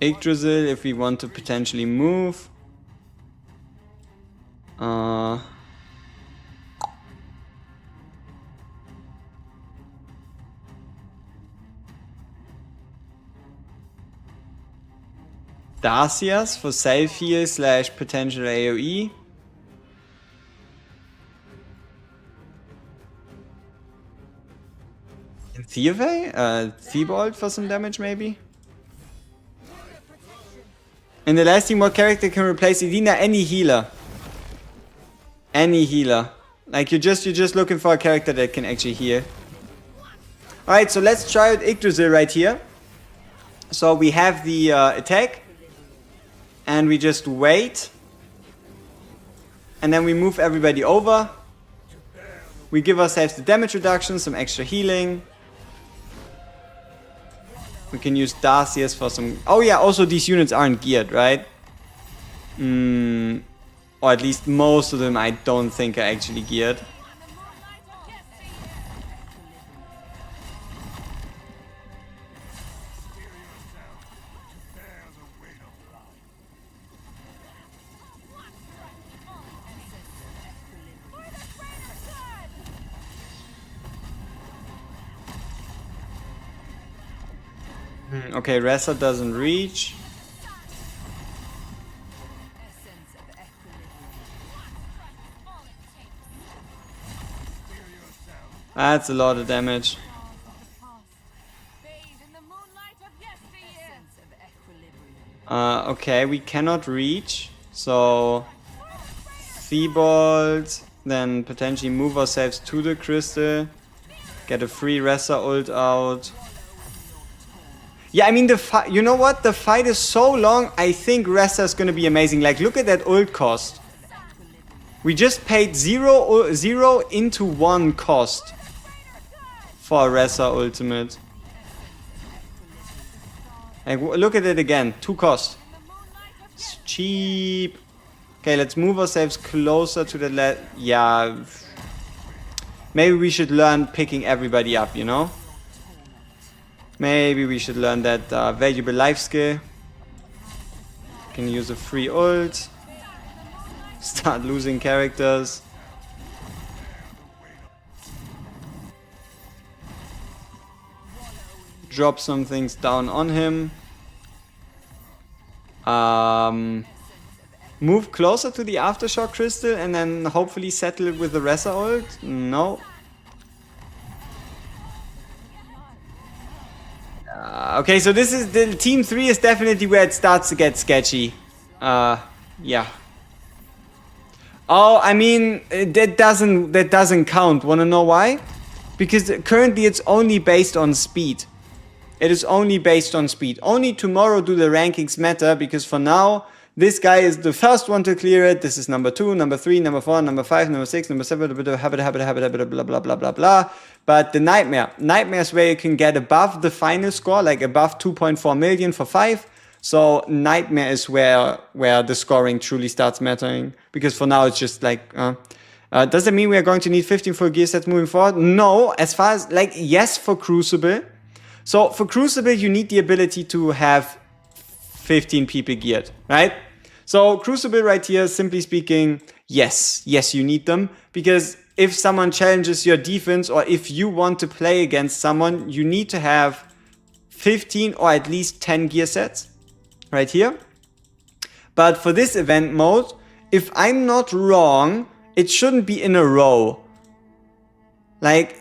Yggdrasil if we want to potentially move. Dacias for self heal / potential AoE. Theobald for some damage maybe? In the last team, what character can replace Edina? Any healer. Any healer. Like you're just looking for a character that can actually heal. Alright, so let's try out Yggdrasil right here. So we have the attack. And we just wait. And then we move everybody over. We give ourselves the damage reduction, some extra healing. We can use Darcius for some... Oh yeah, also these units aren't geared, right? Or at least most of them I don't think are actually geared. Okay, Ressa doesn't reach. That's a lot of damage. Okay, we cannot reach. So, Theobald, then potentially move ourselves to the crystal. Get a free Ressa ult out. Yeah, I mean, you know what? The fight is so long, I think Ressa is gonna be amazing. Like, look at that ult cost. We just paid 0 into 1 cost for Ressa ultimate. Like, look at it again. 2 cost. It's cheap. Okay, let's move ourselves closer to the yeah. Maybe we should learn picking everybody up, you know? Maybe we should learn that valuable life skill. Can use a free ult. Start losing characters. Drop some things down on him. Move closer to the Aftershock crystal and then hopefully settle it with the Ressa ult? No. Okay, so this is the team 3 is definitely where it starts to get sketchy. Yeah. Oh, I mean, that doesn't count. Wanna know why? Because currently it's only based on speed. It is only based on speed. Only tomorrow do the rankings matter, because for now, this guy is the first one to clear it. This is number 2, number 3, number 4, number 5, number 6, number 7, blah, blah, blah, blah, blah. But the Nightmare is where you can get above the final score, like above 2.4 million for 5. So Nightmare is where the scoring truly starts mattering. Because for now, it's just like... does it mean we are going to need 15 full gear sets moving forward? No, as far as... Like, yes, for Crucible. So for Crucible, you need the ability to have 15 people geared, right? So Crucible right here, simply speaking, yes, you need them. Because if someone challenges your defense, or if you want to play against someone, you need to have 15 or at least 10 gear sets right here. But for this event mode, if I'm not wrong, it shouldn't be in a row. Like,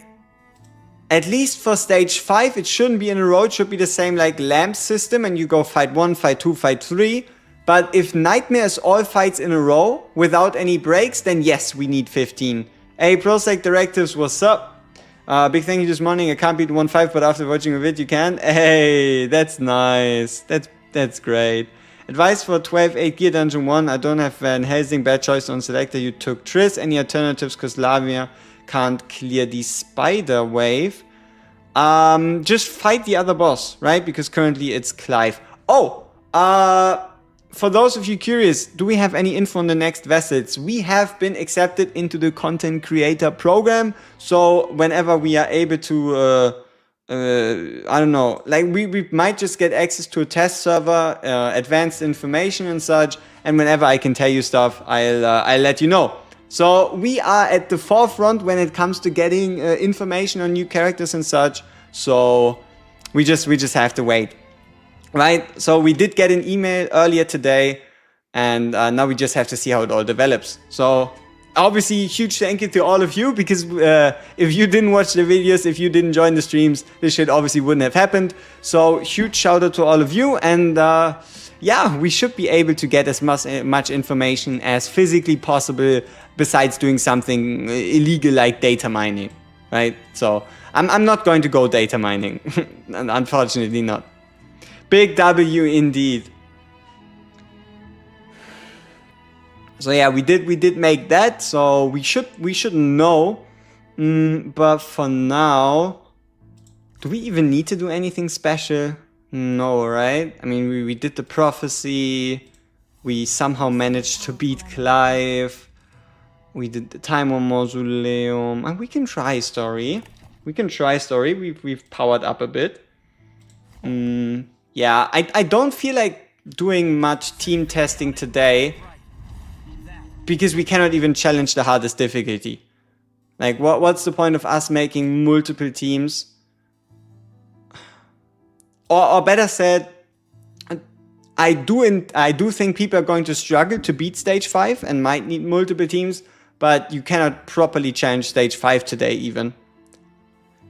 at least for stage 5, it shouldn't be in a row. It should be the same like lamp system, and you go fight 1, fight 2, fight 3. But if Nightmare is all fights in a row without any breaks, then yes, we need 15. Hey, Prosec Directives, what's up? Big thank you this morning. I can't beat 1-5, but after watching a vid, you can. Hey, that's nice. That's great. Advice for 12-8 Gear Dungeon 1. I don't have Van Helsing. Bad choice on selector. You took Triss. Any alternatives? Because Lavia can't clear the spider wave. Just fight the other boss, right? Because currently it's Clive. Oh, for those of you curious, do we have any info on the next vessels? We have been accepted into the content creator program. So whenever we are able to, I don't know, like we might just get access to a test server, advanced information and such. And whenever I can tell you stuff, I'll let you know. So we are at the forefront when it comes to getting information on new characters and such. So we just have to wait. Right, so we did get an email earlier today, and now we just have to see how it all develops. So, obviously, huge thank you to all of you, because if you didn't watch the videos, if you didn't join the streams, this shit obviously wouldn't have happened. So huge shout out to all of you, and yeah, we should be able to get as much information as physically possible, besides doing something illegal like data mining, right? So I'm not going to go data mining, unfortunately not. Big W indeed. So yeah, we did make that, so we should know. But for now, do we even need to do anything special? No, right? I mean, we did the prophecy. We somehow managed to beat Clive. We did the Time on Mausoleum. And we can try story. We've powered up a bit. Yeah, I don't feel like doing much team testing today, because we cannot even challenge the hardest difficulty. Like, what's the point of us making multiple teams? Or better said, I do think people are going to struggle to beat stage 5 and might need multiple teams, but you cannot properly challenge stage 5 today even.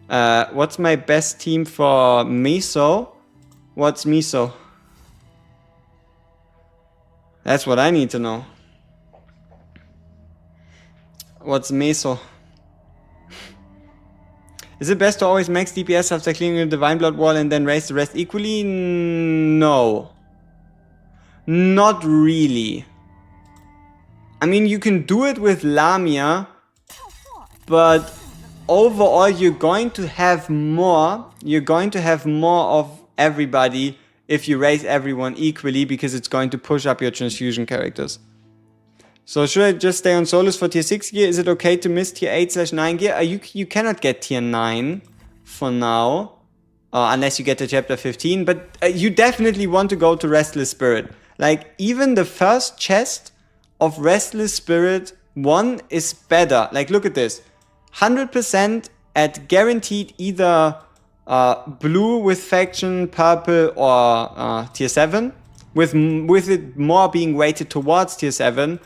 What's my best team for Miso? What's Miso? That's what I need to know. What's Meso? Is it best to always max DPS after clearing the Divine Blood wall and then raise the rest equally? No. Not really. I mean, you can do it with Lamia, but overall you're going to have more. You're going to have more of everybody if you raise everyone equally, because it's going to push up your transfusion characters. So should I just stay on Solus for tier 6 gear? Is it okay to miss tier 8/9 gear? You cannot get tier 9 for now, unless you get to chapter 15. But you definitely want to go to Restless Spirit. Like, even the first chest of Restless Spirit 1 is better. Like, look at this. 100% at guaranteed either blue with faction, purple, or tier 7. With it more being weighted towards tier 7.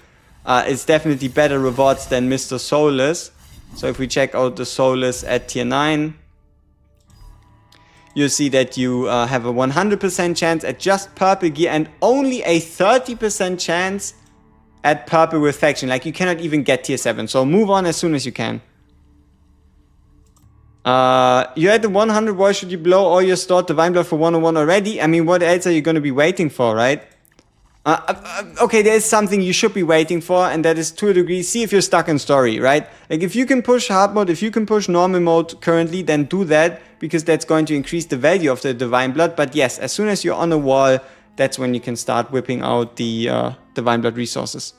It's definitely better rewards than Mr. Solus. So if we check out the Solus at tier 9, you'll see that you have a 100% chance at just purple gear and only a 30% chance at purple with faction. Like, you cannot even get tier 7. So move on as soon as you can. You had the 100 wall. Should you blow all your stored Divine Blood for 101 already? I mean, what else are you going to be waiting for, right? Okay, there's something you should be waiting for, and that is, to a degree, see if you're stuck in story, right? Like, if you can push hard mode, if you can push normal mode currently, then do that, because that's going to increase the value of the Divine Blood. But yes, as soon as you're on a wall, that's when you can start whipping out the Divine Blood resources.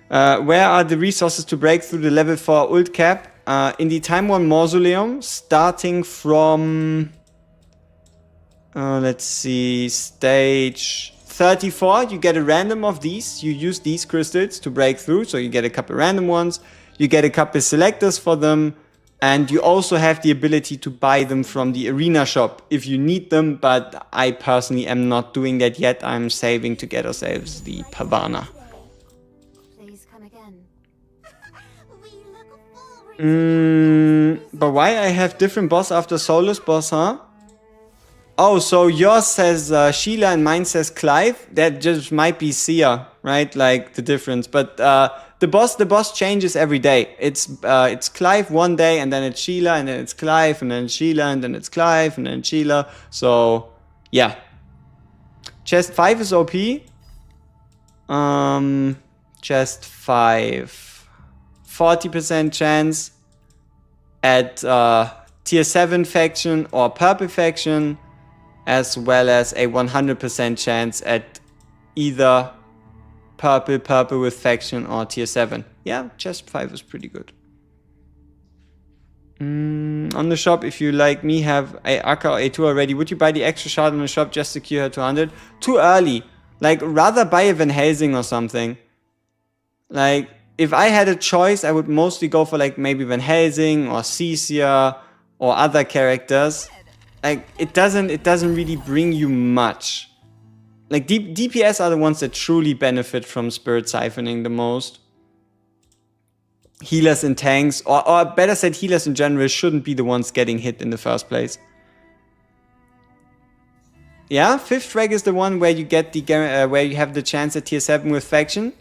Where are the resources to break through the level 4 ult cap? In the Time 1 Mausoleum, starting from... let's see, stage 34, you get a random of these. You use these crystals to break through, so you get a couple random ones. You get a couple selectors for them, and you also have the ability to buy them from the arena shop if you need them, but I personally am not doing that yet. I'm saving to get ourselves the Pavana. Please come again. But why I have different boss after Solus boss, huh? Oh, so yours says Sheila and mine says Clive. That just might be Sia, right? Like, the difference. But the boss changes every day. It's Clive one day, and then it's Sheila, and then it's Clive, and then it's Sheila, and then it's Clive, and then it's Sheila. So yeah. Chest 5 is OP. Chest 5. 40% chance at tier 7 faction or purple faction, as well as a 100% chance at either purple with faction or tier 7. Yeah, chest 5 is pretty good. On the shop, if you, like me, have a Akka or A2 already, would you buy the extra shard on the shop just to secure her 200? Too early. Like, rather buy a Van Helsing or something. Like, if I had a choice, I would mostly go for, like, maybe Van Helsing or Cecia or other characters. Like, it doesn't really bring you much. Like, DPS are the ones that truly benefit from Spirit Siphoning the most. healers and tanks, or better said, healers in general shouldn't be the ones getting hit in the first place. Yeah, 5th rank is the one where you get the where you have the chance at tier 7 with faction.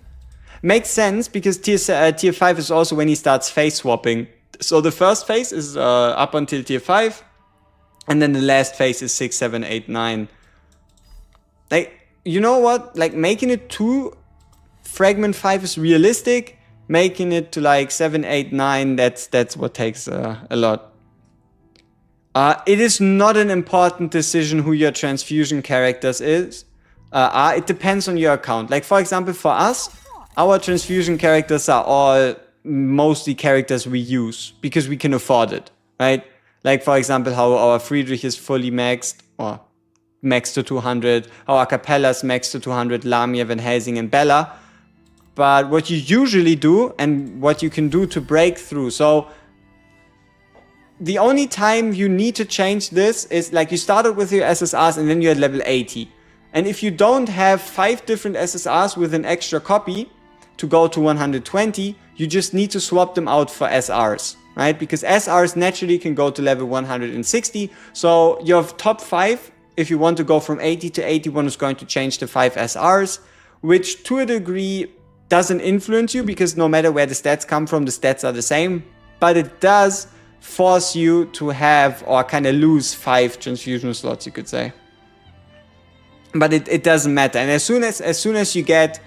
Makes sense because tier 5 is also when he starts phase swapping. So the first phase is up until tier 5, and then the last phase is 6, 7, 8, 9. Like, you know what? Like, making it to fragment 5 is realistic. Making it to like 7, 8, 9, that's what takes a lot. It is not an important decision who your transfusion characters are. It depends on your account. Like, for example, for us, our transfusion characters are all mostly characters we use because we can afford it, right? Like, for example, how our Friedrich is fully maxed, or maxed to 200, our Capella is maxed to 200, Lamia, Van Helsing, and Bella. But what you usually do, and what you can do to break through, so the only time you need to change this is like you started with your SSRs and then you're at level 80. And if you don't have 5 different SSRs with an extra copy to go to 120, you just need to swap them out for SRs, right? Because SRs naturally can go to level 160. So your top 5, if you want to go from 80 to 81, is going to change to 5 SRs, which to a degree doesn't influence you because no matter where the stats come from, the stats are the same. But it does force you to have, or kind of lose, 5 transfusion slots, you could say. But it doesn't matter. And as soon as you get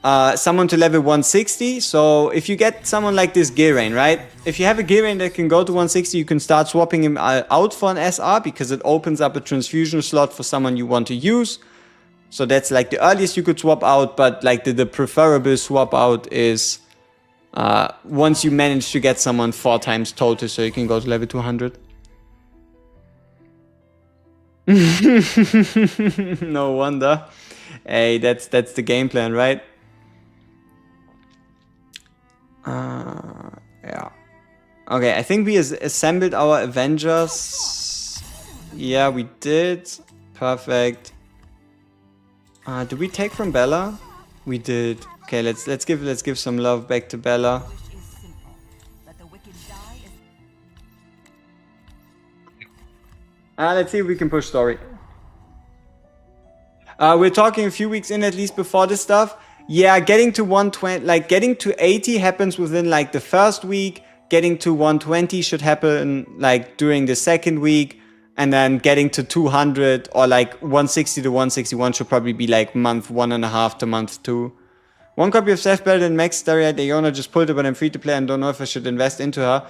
someone to level 160, so if you get someone like this Girain, right? If you have a Girain that can go to 160, you can start swapping him out for an SR because it opens up a transfusion slot for someone you want to use. So that's like the earliest you could swap out, but like the preferable swap out is once you manage to get someone 4 times total, so you can go to level 200. No wonder. Hey, that's the game plan, right? Yeah. Okay, I think we assembled our Avengers. Yeah, we did. Perfect. Did we take from Bella? We did. Okay, let's give some love back to Bella. Let's see if we can push story. We're talking a few weeks in at least before this stuff. Yeah, getting to 120, like getting to 80 happens within like the first week. Getting to 120 should happen like during the second week. And then getting to 200 or like 160 to 161 should probably be like month 1.5 to month 2. 1 copy of Seth better than Max Daria Diona, just pulled it, but I'm free to play and don't know if I should invest into her.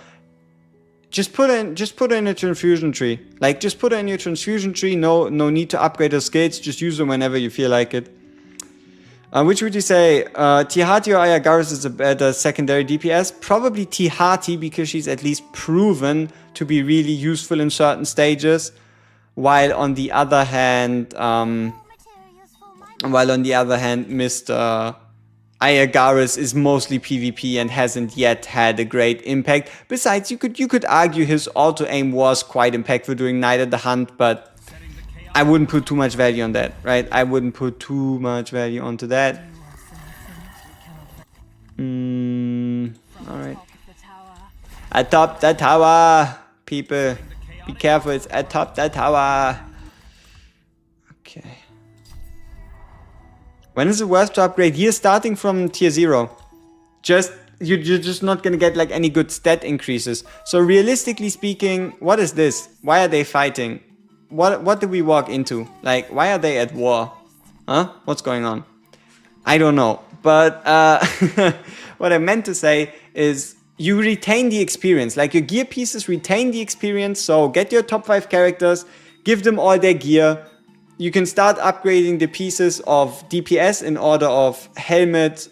Just put her in a transfusion tree. Like, just put her in your transfusion tree. No need to upgrade her skills. Just use them whenever you feel like it. Which would you say? Tihati or Ayagaris is a better secondary DPS? Probably Tihati because she's at least proven to be really useful in certain stages. While on the other hand, Mr. Ayagaris is mostly PvP and hasn't yet had a great impact. Besides, you could argue his auto-aim was quite impactful during Night at the Hunt, but I wouldn't put too much value on that, right? I wouldn't put too much value onto that. Alright. Atop the tower, people. Be careful, it's atop the tower. Okay. When is it worth to upgrade? Here, starting from tier 0. You're just not gonna get like any good stat increases. So realistically speaking, what is this? Why are they fighting? What did we walk into? Like, why are they at war? Huh? What's going on? I don't know. But what I meant to say is you retain the experience. Like, your gear pieces retain the experience. So get your top 5 characters, give them all their gear. You can start upgrading the pieces of DPS in order of helmet,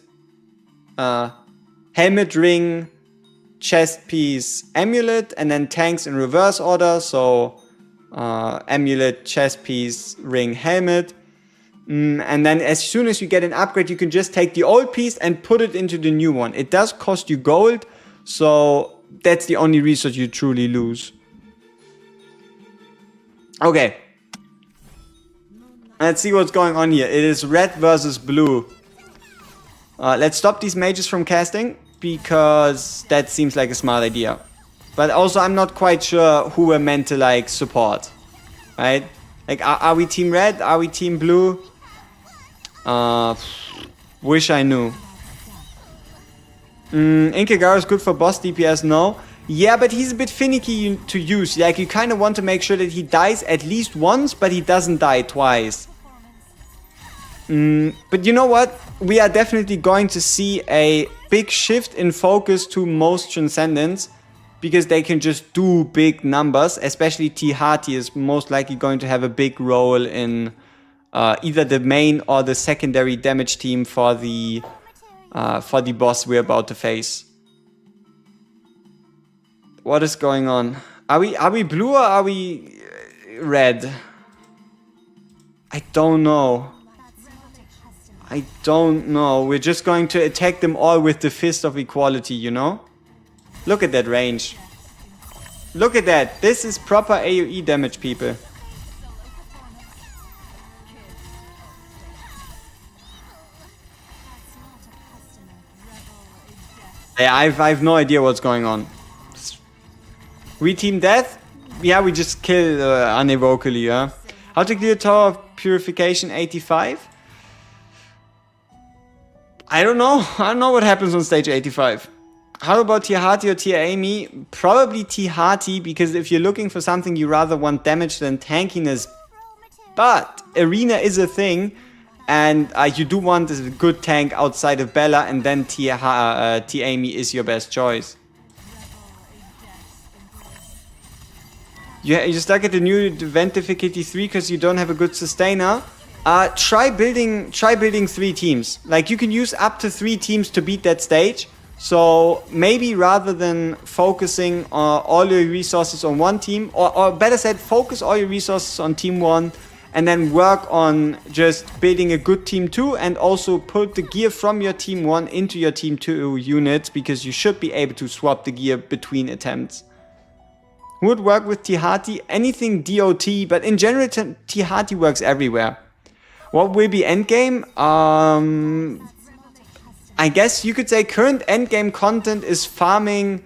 ring, chest piece, amulet, and then tanks in reverse order. So amulet, chest piece, ring, helmet. And then as soon as you get an upgrade, you can just take the old piece and put it into the new one. It does cost you gold, so that's the only resource you truly lose. Okay. Let's see what's going on here. It is red versus blue. Let's stop these mages from casting. because that seems like a smart idea. But also I'm not quite sure who we're meant to like support, right? Like are we team red? Are we team blue? Wish I knew. Inkagaru is good for boss DPS, no. Yeah, but he's a bit finicky to use. Like you kind of want to make sure that he dies at least once, but he doesn't die twice. But you know what? We are definitely going to see a big shift in focus to most Transcendents, because they can just do big numbers. Especially Tihati is most likely going to have a big role in either the main or the secondary damage team for the boss we're about to face. What is going on? Are we blue or are we red? I don't know. I don't know. We're just going to attack them all with the Fist of Equality, you know? Look at that range. Look at that. This is proper AoE damage, people. Yeah, I've no idea what's going on. We team death? Yeah, we just kill unevocally, huh? How to clear Tower of Purification 85? I don't know. I don't know what happens on stage 85. How about Tihati or Tia Amy? Probably Tihati, because if you're looking for something you rather want damage than tankiness. But Arena is a thing, and you do want a good tank outside of Bella, and then Tia Amy is your best choice. You're stuck at the new event difficulty 3 because you don't have a good sustainer. Try building 3 teams. Like you can use up to 3 teams to beat that stage. So maybe rather than focusing all your resources on one team, or better said, focus all your resources on team 1 and then work on just building a good team 2, and also put the gear from your team 1 into your team 2 units, because you should be able to swap the gear between attempts. Would work with Tihati, anything DOT, but in general Tihati works everywhere. What will be endgame? I guess you could say current endgame content is farming,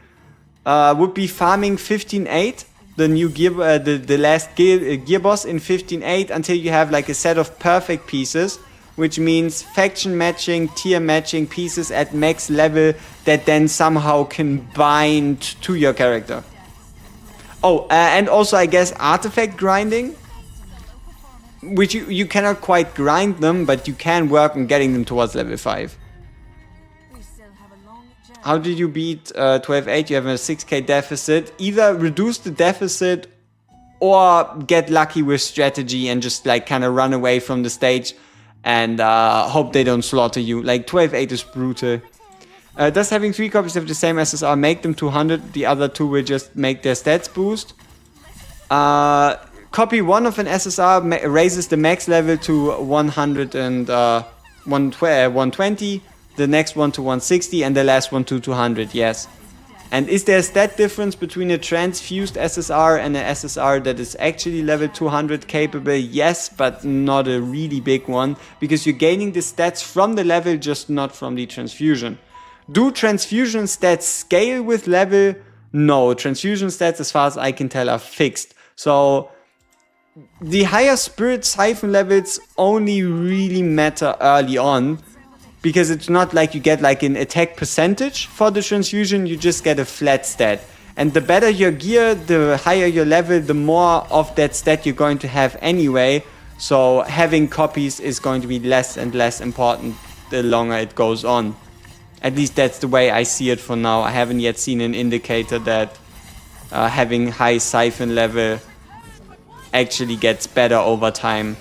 would be farming 15.8, the new gear, the last gear boss in 15.8, until you have like a set of perfect pieces, which means faction matching, tier matching pieces at max level that then somehow can bind to your character. Oh, and also I guess artifact grinding, which you cannot quite grind them, but you can work on getting them towards level 5. How did you beat 12.8? You have a 6k deficit. Either reduce the deficit or get lucky with strategy and just like kind of run away from the stage and hope they don't slaughter you. Like 12.8 is brutal. Does having 3 copies of the same SSR make them 200? The other 2 will just make their stats boost. Copy 1 of an SSR raises the max level to 100 and 120. The next one to 160 and the last one to 200, yes. And is there a stat difference between a transfused SSR and an SSR that is actually level 200 capable? Yes, but not a really big one, because you're gaining the stats from the level, just not from the transfusion. Do transfusion stats scale with level? No, transfusion stats, as far as I can tell, are fixed. So the higher spirit siphon levels only really matter early on, because it's not like you get like an attack percentage for the transfusion, you just get a flat stat. And the better your gear, the higher your level, the more of that stat you're going to have anyway. So having copies is going to be less and less important the longer it goes on. At least that's the way I see it for now. I haven't yet seen an indicator that having high siphon level actually gets better over time.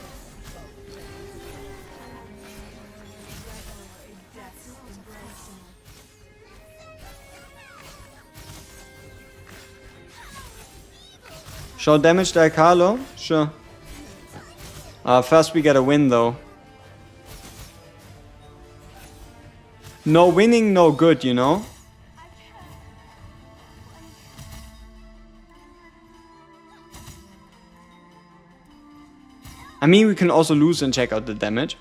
Show damage to Carlo? Sure. First we gotta win though. No winning, no good, you know? I mean, we can also lose and check out the damage.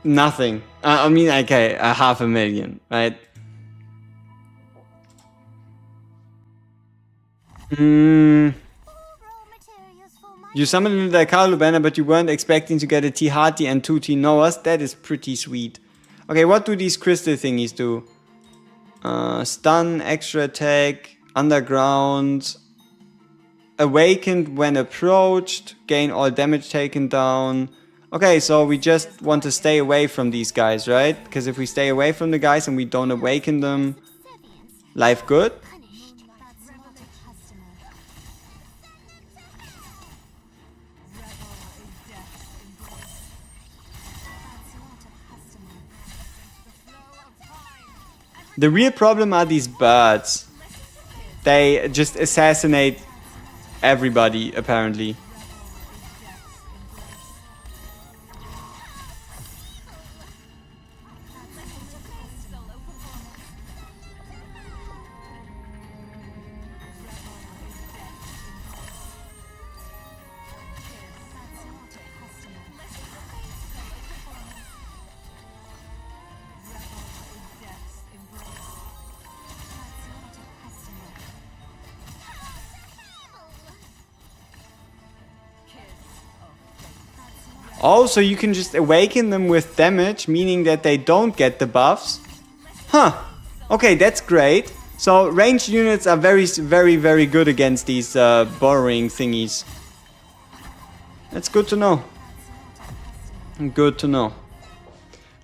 nothing. I mean, okay, 500,000, right? You summoned the Daikalu banner, but you weren't expecting to get a T Hearty and 2 T Noahs. That is pretty sweet. Okay, what do these crystal thingies do? Stun, extra attack, underground, awakened when approached, gain all damage taken down. Okay, so we just want to stay away from these guys, right? Because if we stay away from the guys and we don't awaken them, life good? The real problem are these birds. They just assassinate everybody, apparently. Oh, so you can just awaken them with damage, meaning that they don't get the buffs. Huh. Okay, that's great. So ranged units are very good against these borrowing thingies. That's good to know. Good to know.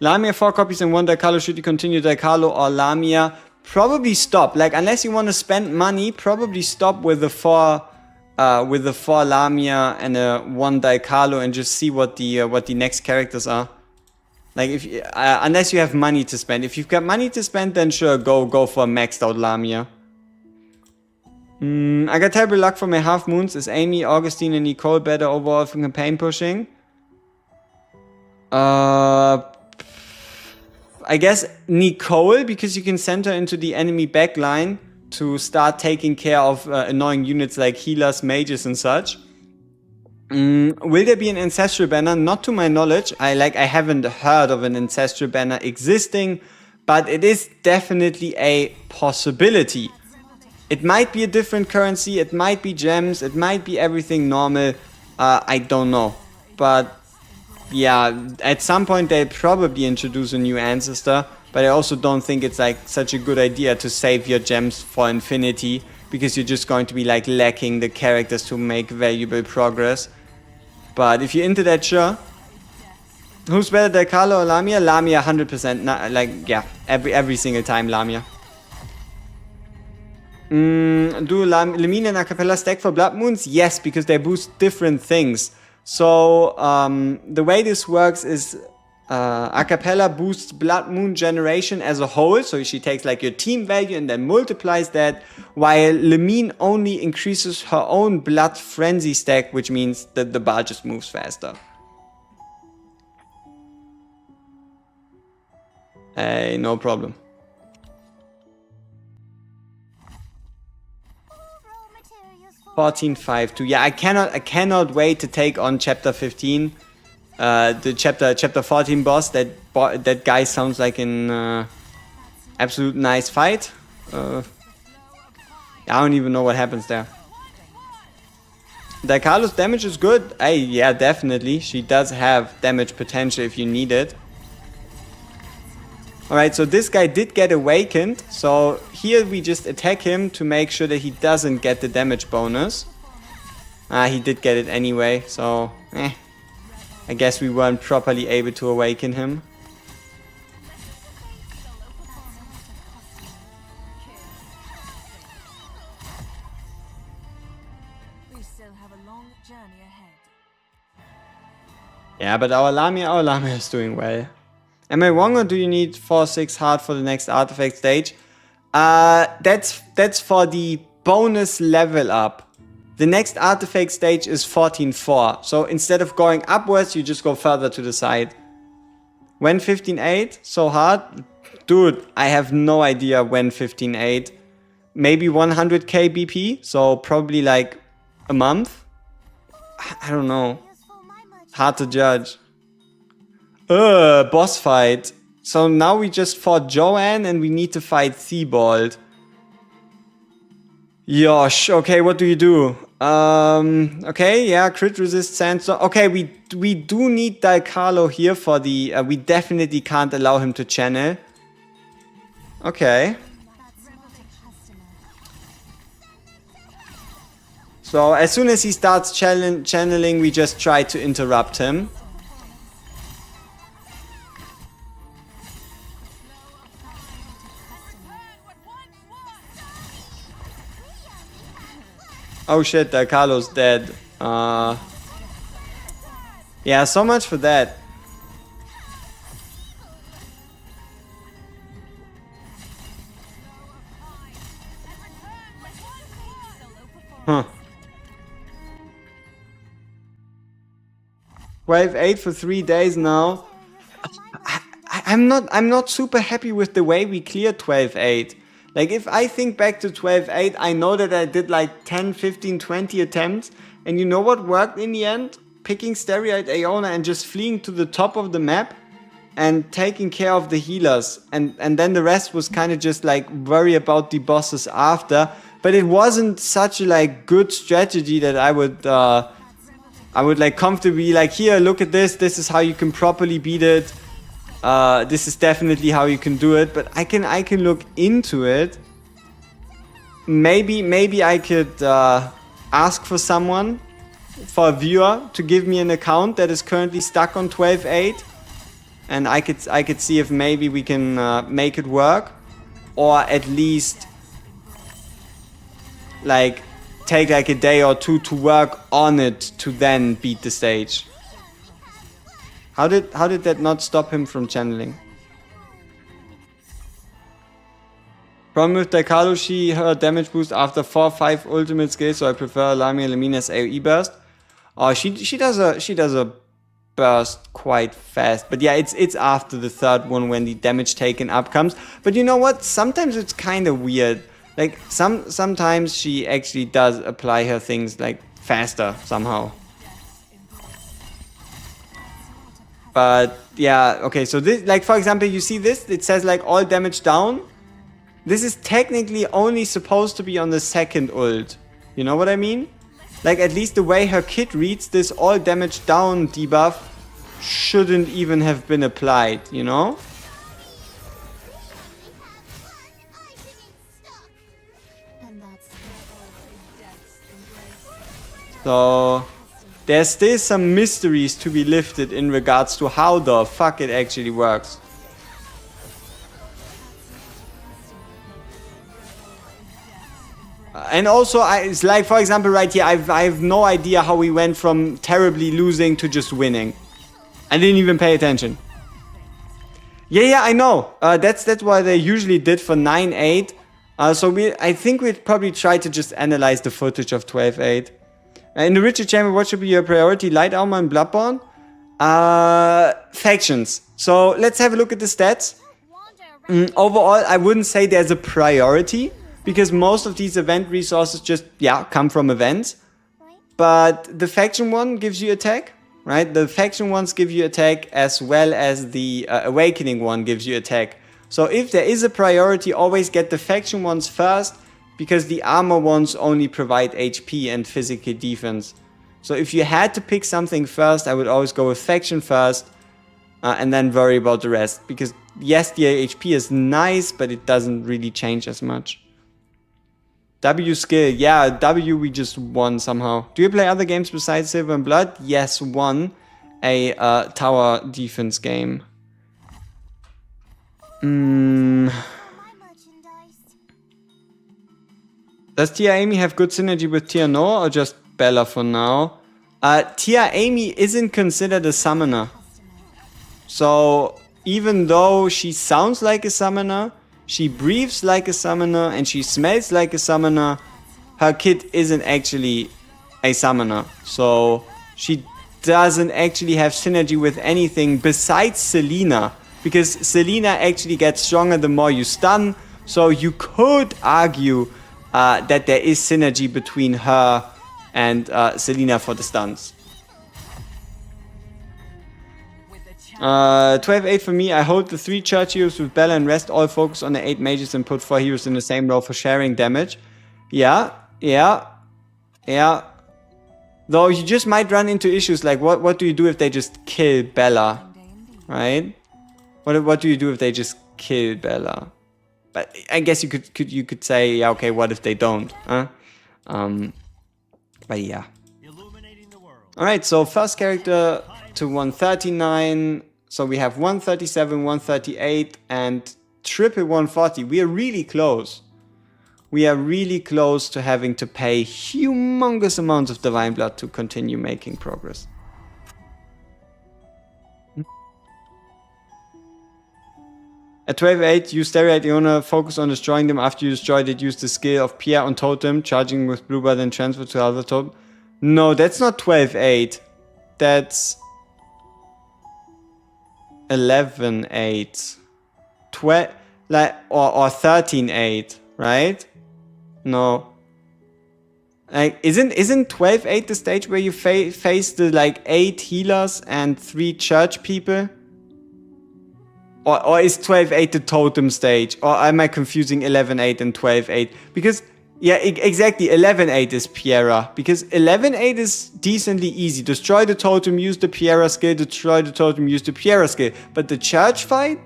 Lamia 4 copies and 1 Daikalo. Should you continue Daikalo or Lamia? Probably stop. Like, unless you want to spend money, probably stop with the 4 Lamia and a 1 Daikalo and just see what the next characters are. Like, if unless you have money to spend. If you've got money to spend, then sure, go for a maxed out Lamia. I got terrible luck for my half moons. Is Amy, Augustine, and Nicole better overall for campaign pushing? I guess Nicole, because you can send her into the enemy backline to start taking care of annoying units like healers, mages, and such. Will there be an ancestral banner? Not to my knowledge. I haven't heard of an ancestral banner existing, but it is definitely a possibility. It might be a different currency, it might be gems, it might be everything normal. I don't know. But yeah, at some point they'll probably introduce a new ancestor. But I also don't think it's like such a good idea to save your gems for Infinity, because you're just going to be like lacking the characters to make valuable progress. But if you're into that, sure. Who's better, Daikalo or Lamia? Lamia 100%. Yeah, every single time Lamia. Do Lamina and Acapella stack for Blood Moons? Yes, because they boost different things. So the way this works is Acapella boosts Blood Moon generation as a whole, so she takes like your team value and then multiplies that, while Lamine only increases her own Blood Frenzy stack, which means that the bar just moves faster. Hey, no problem. 14.5.2. Yeah, I cannot wait to take on chapter 15. The chapter 14 boss. That guy sounds like an absolute nice fight. I don't even know what happens there. Daikalo's damage is good. Yeah, definitely. She does have damage potential if you need it. Alright, so this guy did get awakened. So here we just attack him to make sure that he doesn't get the damage bonus. He did get it anyway, so I guess we weren't properly able to awaken him. We still have a long journey ahead. Yeah, but our Lamia is doing well. Am I wrong, or do you need 4-6 heart for the next artifact stage? That's for the bonus level up. The next artifact stage is 14.4. So instead of going upwards, you just go further to the side. When 15.8? So hard? Dude, I have no idea when 15.8. Maybe 100k BP? So probably like a month? I don't know. Hard to judge. Boss fight. So now we just fought Joanne and we need to fight Theobald. Yosh, okay, what do you do? Okay, yeah, crit resist sandstorm. Okay, we do need Dalcarlo here for the... we definitely can't allow him to channel. Okay. So as soon as he starts channeling, we just try to interrupt him. Oh shit, Carlo's dead. Yeah, so much for that. Huh. 12-8 for 3 days now. I'm not super happy with the way we cleared 12-8. Like, if I think back to 12-8, I know that I did like 10, 15, 20 attempts. And you know what worked in the end? Picking Steroid Aeona and just fleeing to the top of the map and taking care of the healers. And then the rest was kind of just like worry about the bosses after. But it wasn't such a like good strategy that I would like comfortably like, here, look at this. This is how you can properly beat it. This is definitely how you can do it, but I can look into it. Maybe I could ask for someone, for a viewer, to give me an account that is currently stuck on 12.8, and I could see if maybe we can make it work, or at least like take like a day or two to work on it to then beat the stage. How did that not stop him from channeling? Problem with Daikalu, her damage boost after 4-5 ultimate skills, so I prefer Lamia Lamina's AoE burst. Oh, she does a burst quite fast. But yeah, it's after the third one when the damage taken up comes. But you know what? Sometimes it's kind of weird. Like sometimes she actually does apply her things like faster somehow. But yeah, okay, so this, like for example, you see this, it says like all damage down. This is technically only supposed to be on the second ult. You know what I mean? Like at least the way her kit reads, this all damage down debuff shouldn't even have been applied, you know? So there's still some mysteries to be lifted in regards to how the fuck it actually works. And also, it's like, for example, right here, I have no idea how we went from terribly losing to just winning. I didn't even pay attention. Yeah, I know. That's what they usually did for 9-8. So I think we'd probably try to just analyze the footage of 12-8. In the Ritual Chamber, what should be your priority? Light Armor and Bloodborne? Factions. So let's have a look at the stats. Overall, I wouldn't say there's a priority, because most of these event resources just, yeah, come from events. But the faction one gives you attack, right? The faction ones give you attack, as well as the awakening one gives you attack. So if there is a priority, always get the faction ones first, because the armor ones only provide HP and physical defense. So if you had to pick something first, I would always go with faction first, and then worry about the rest. Because yes, the HP is nice, but it doesn't really change as much. W skill, yeah, W we just won somehow. Do you play other games besides Silver and Blood? Yes, one. A tower defense game. Does Tia Amy have good synergy with Tia Noah or just Bella for now? Tia Amy isn't considered a summoner. So even though she sounds like a summoner, she breathes like a summoner, and she smells like a summoner, her kit isn't actually a summoner. So she doesn't actually have synergy with anything besides Selena. Because Selena actually gets stronger the more you stun. So you could argue that there is synergy between her and Selena for the stuns. 12-8 for me. I hold the 3 church heroes with Bella and rest all focus on the 8 mages and put 4 heroes in the same row for sharing damage. Yeah. Though you just might run into issues like what do you do if they just kill Bella? Right? What do you do if they just kill Bella? But I guess you could say, yeah, okay, what if they don't? Huh? But yeah. Alright, so first character to 139. So we have 137, 138, and triple 140. We are really close. We are really close to having to pay humongous amounts of divine blood to continue making progress. At 12-8, use Stereotype Iona, focus on destroying them. After you destroyed it, use the skill of Pierre on Totem, charging with blue blood and transfer to other totem. No, that's not 12-8. That's 11-8. 12, like, or 13-8, right? No. Like, isn't 12-8 the stage where you face the like 8 healers and 3 church people? Or is 12-8 the totem stage? Or am I confusing 11-8 and 12-8? Because, yeah, exactly, 11-8 is Piera. Because 11-8 is decently easy. Destroy the totem, use the Piera skill. Destroy the totem, use the Piera skill. But the church fight?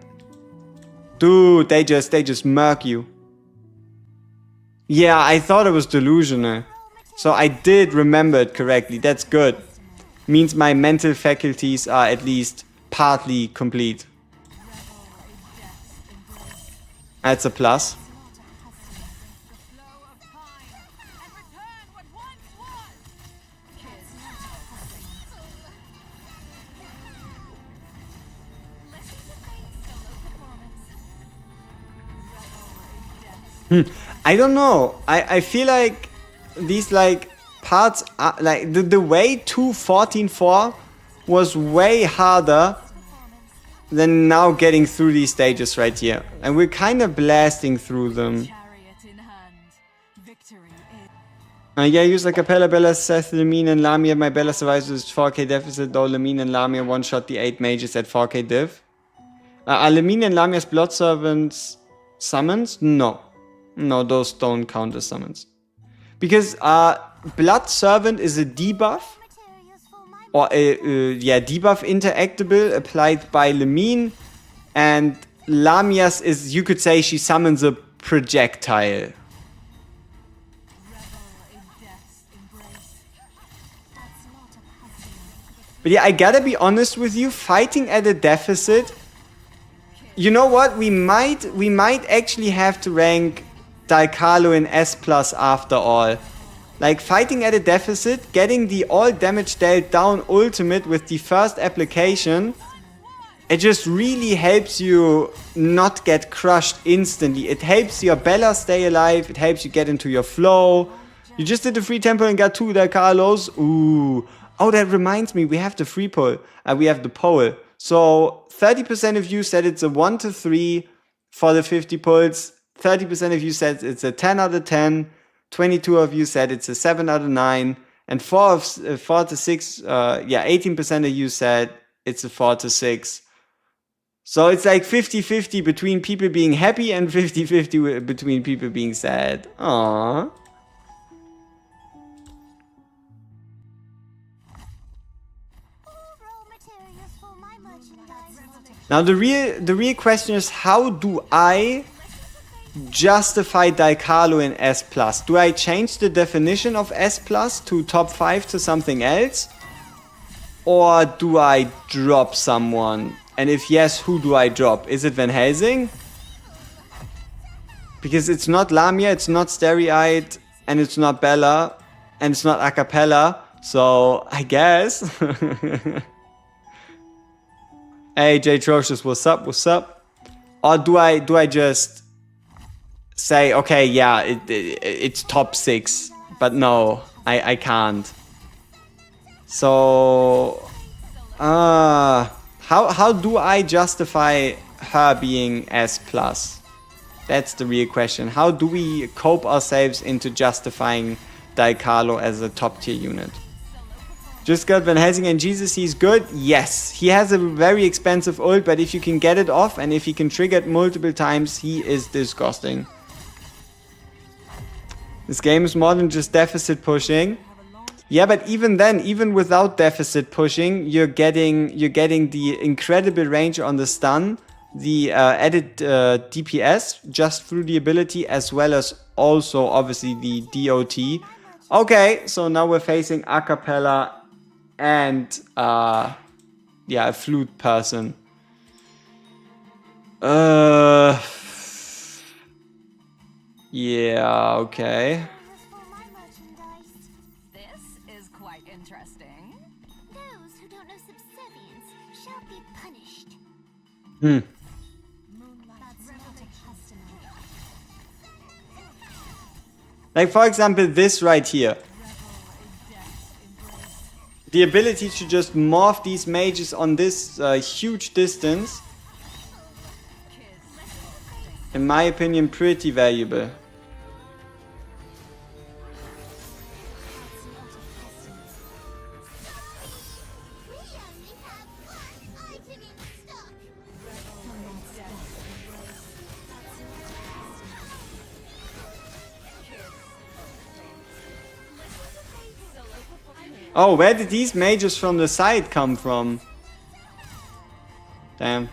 Dude, they just murk you. Yeah, I thought it was delusional. So I did remember it correctly. That's good. Means my mental faculties are at least partly complete. That's a plus. I don't know. I feel like these like parts are like the way 2.14.4 was way harder than now getting through these stages right here. And we're kind of blasting through them. Yeah, use like Capella, Bella, Seth, Lemine, and Lamia. My Bella survives with 4k deficit, though Lemine and Lamia one-shot the 8 mages at 4k div. Are Lemine and Lamia's Blood Servants summons? No. No, those don't count as summons. Because Blood Servant is a debuff. Or yeah, debuff interactable applied by Lemine. And Lamia's is, you could say she summons a projectile. But yeah, I gotta be honest with you, fighting at a deficit, you know what, we might actually have to rank Dalcalo in S+ after all. Like, fighting at a deficit, getting the all damage dealt down ultimate with the first application, it just really helps you not get crushed instantly. It helps your Bella stay alive, it helps you get into your flow. You just did the free tempo and got 2 Dalcalos. Ooh. Oh, that reminds me, we have the free poll. We have the poll. So 30% of you said it's a 1 to 3 for the 50 pulls. 30% of you said it's a 10 out of 10. 22 of you said it's a 7 out of 9. And 4 to 6, 18% of you said it's a 4 to 6. So it's like 50-50 between people being happy and 50-50 between people being sad. Aww. Now the real question is, how do I justify Dalcalo in S+? Do I change the definition of S+ to top 5 to something else? Or do I drop someone? And if yes, who do I drop? Is it Van Helsing? Because it's not Lamia, it's not Stereotype, and it's not Bella, and it's not Acapella, so I guess. Hey, J Trocious, what's up? What's up? Or do I just say, okay, yeah, it's top 6, but no, I can't. So, how do I justify her being S+? That's the real question. How do we cope ourselves into justifying Dalcalo as a top tier unit? Just got Van Helsing and Jesus, he's good. Yes, he has a very expensive ult, but if you can get it off and if he can trigger it multiple times, he is disgusting. This game is more than just deficit pushing. Yeah, but even then, even without deficit pushing, you're getting the incredible range on the stun, the added DPS just through the ability, as well as also obviously the DOT. Okay, so now we're facing a cappella and yeah, a flute person. Yeah, okay. This is quite interesting. Those who don't know subservience shall be punished. Like for example, this right here. The ability to just morph these mages on this huge distance, in my opinion, pretty valuable. Oh, where did these mages from the side come from? Damn.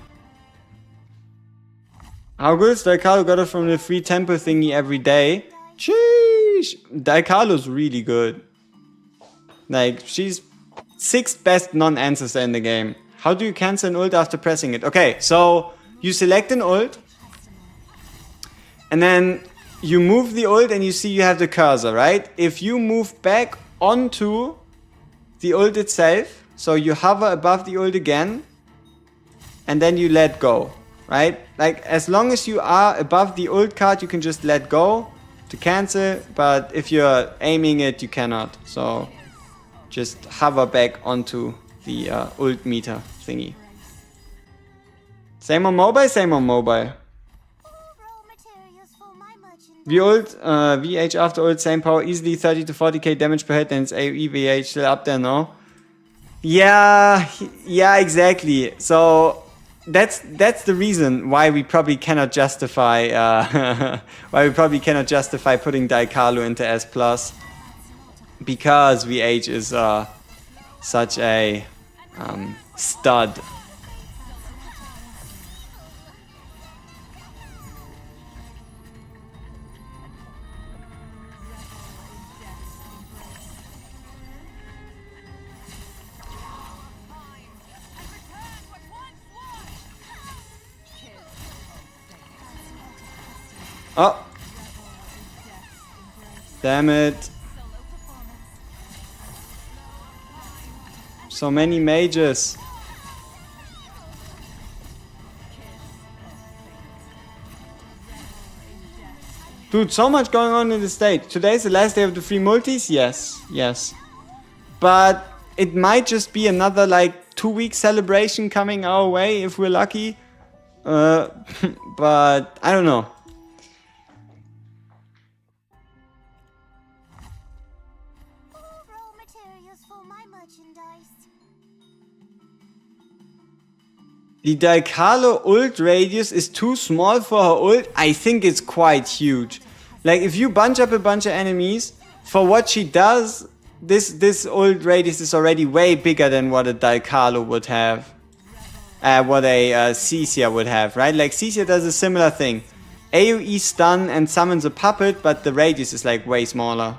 How good is Daikalo? Got it from the free temple thingy every day. Sheesh! Daikalo's really good. Like, she's 6th best non-ancestor in the game. How do you cancel an ult after pressing it? Okay, so you select an ult. And then you move the ult and you see you have the cursor, right? If you move back onto the ult itself, so you hover above the ult again, and then you let go, right? Like, as long as you are above the ult card, you can just let go to cancel, but if you're aiming it, you cannot. So just hover back onto the ult meter thingy. Same on mobile, same on mobile. The ult, VH after ult, same power, easily 30 to 40k damage per hit, and it's AoE VH still up there, no? Yeah, yeah, exactly. So that's the reason why we probably cannot justify putting Daikalo into S+, because VH is such a stud. Oh! Damn it. So many mages. Dude, so much going on in the state. Today's the last day of the free multis? Yes, yes. But it might just be another like 2-week celebration coming our way if we're lucky. But I don't know. The Daikalo ult radius is too small for her ult. I think it's quite huge. Like, if you bunch up a bunch of enemies, for what she does, this ult radius is already way bigger than what a Daikalo would have. What a Cecia would have, right? Like, Cecia does a similar thing. AoE stun and summons a puppet, but the radius is like way smaller.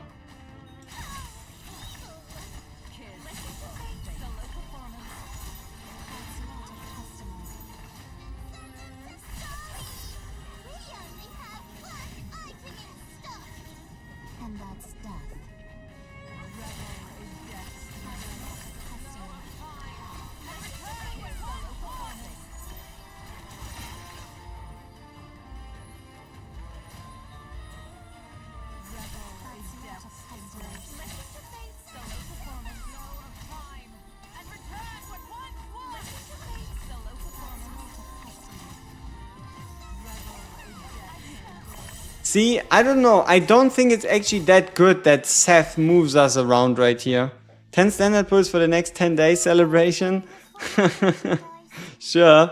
See, I don't know. I don't think it's actually that good that Seth moves us around right here. 10 standard pulls for the next 10 days celebration. Sure.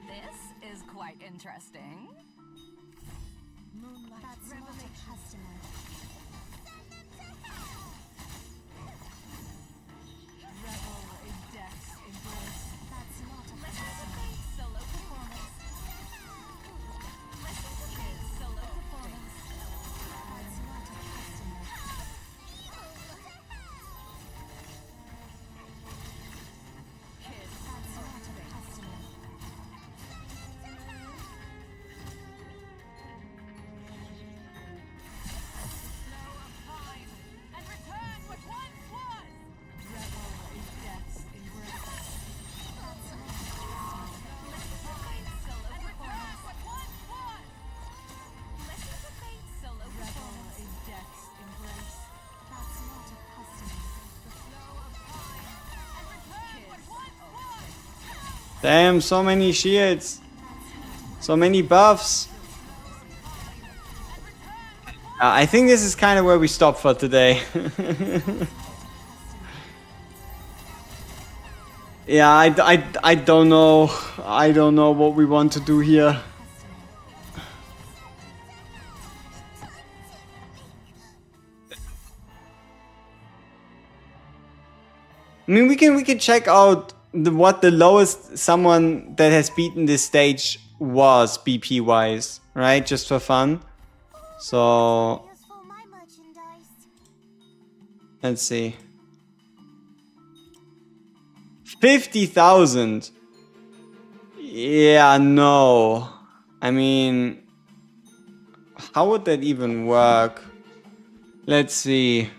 This is quite interesting. Moonlight revelation. Revel in death's embrace. That's not a customer. Solo performance. Listen to his solo performance. That's not a customer. Kids. That's not a customer. And return what once was. Revel in death's embrace. That's not a customer. Solo performance. What once was. Listen to fate's solo performance. Revel in death's embrace. That's not a customer. The flow of time. And return what once was. Damn, so many shields. So many buffs. I think this is kind of where we stop for today. Yeah, I don't know. I don't know what we want to do here. I mean, we can check out what the lowest someone that has beaten this stage was BP wise, right? Just for fun. So Use for my merchandise. let's see. 50,000. Yeah, no. I mean, how would that even work? Let's see.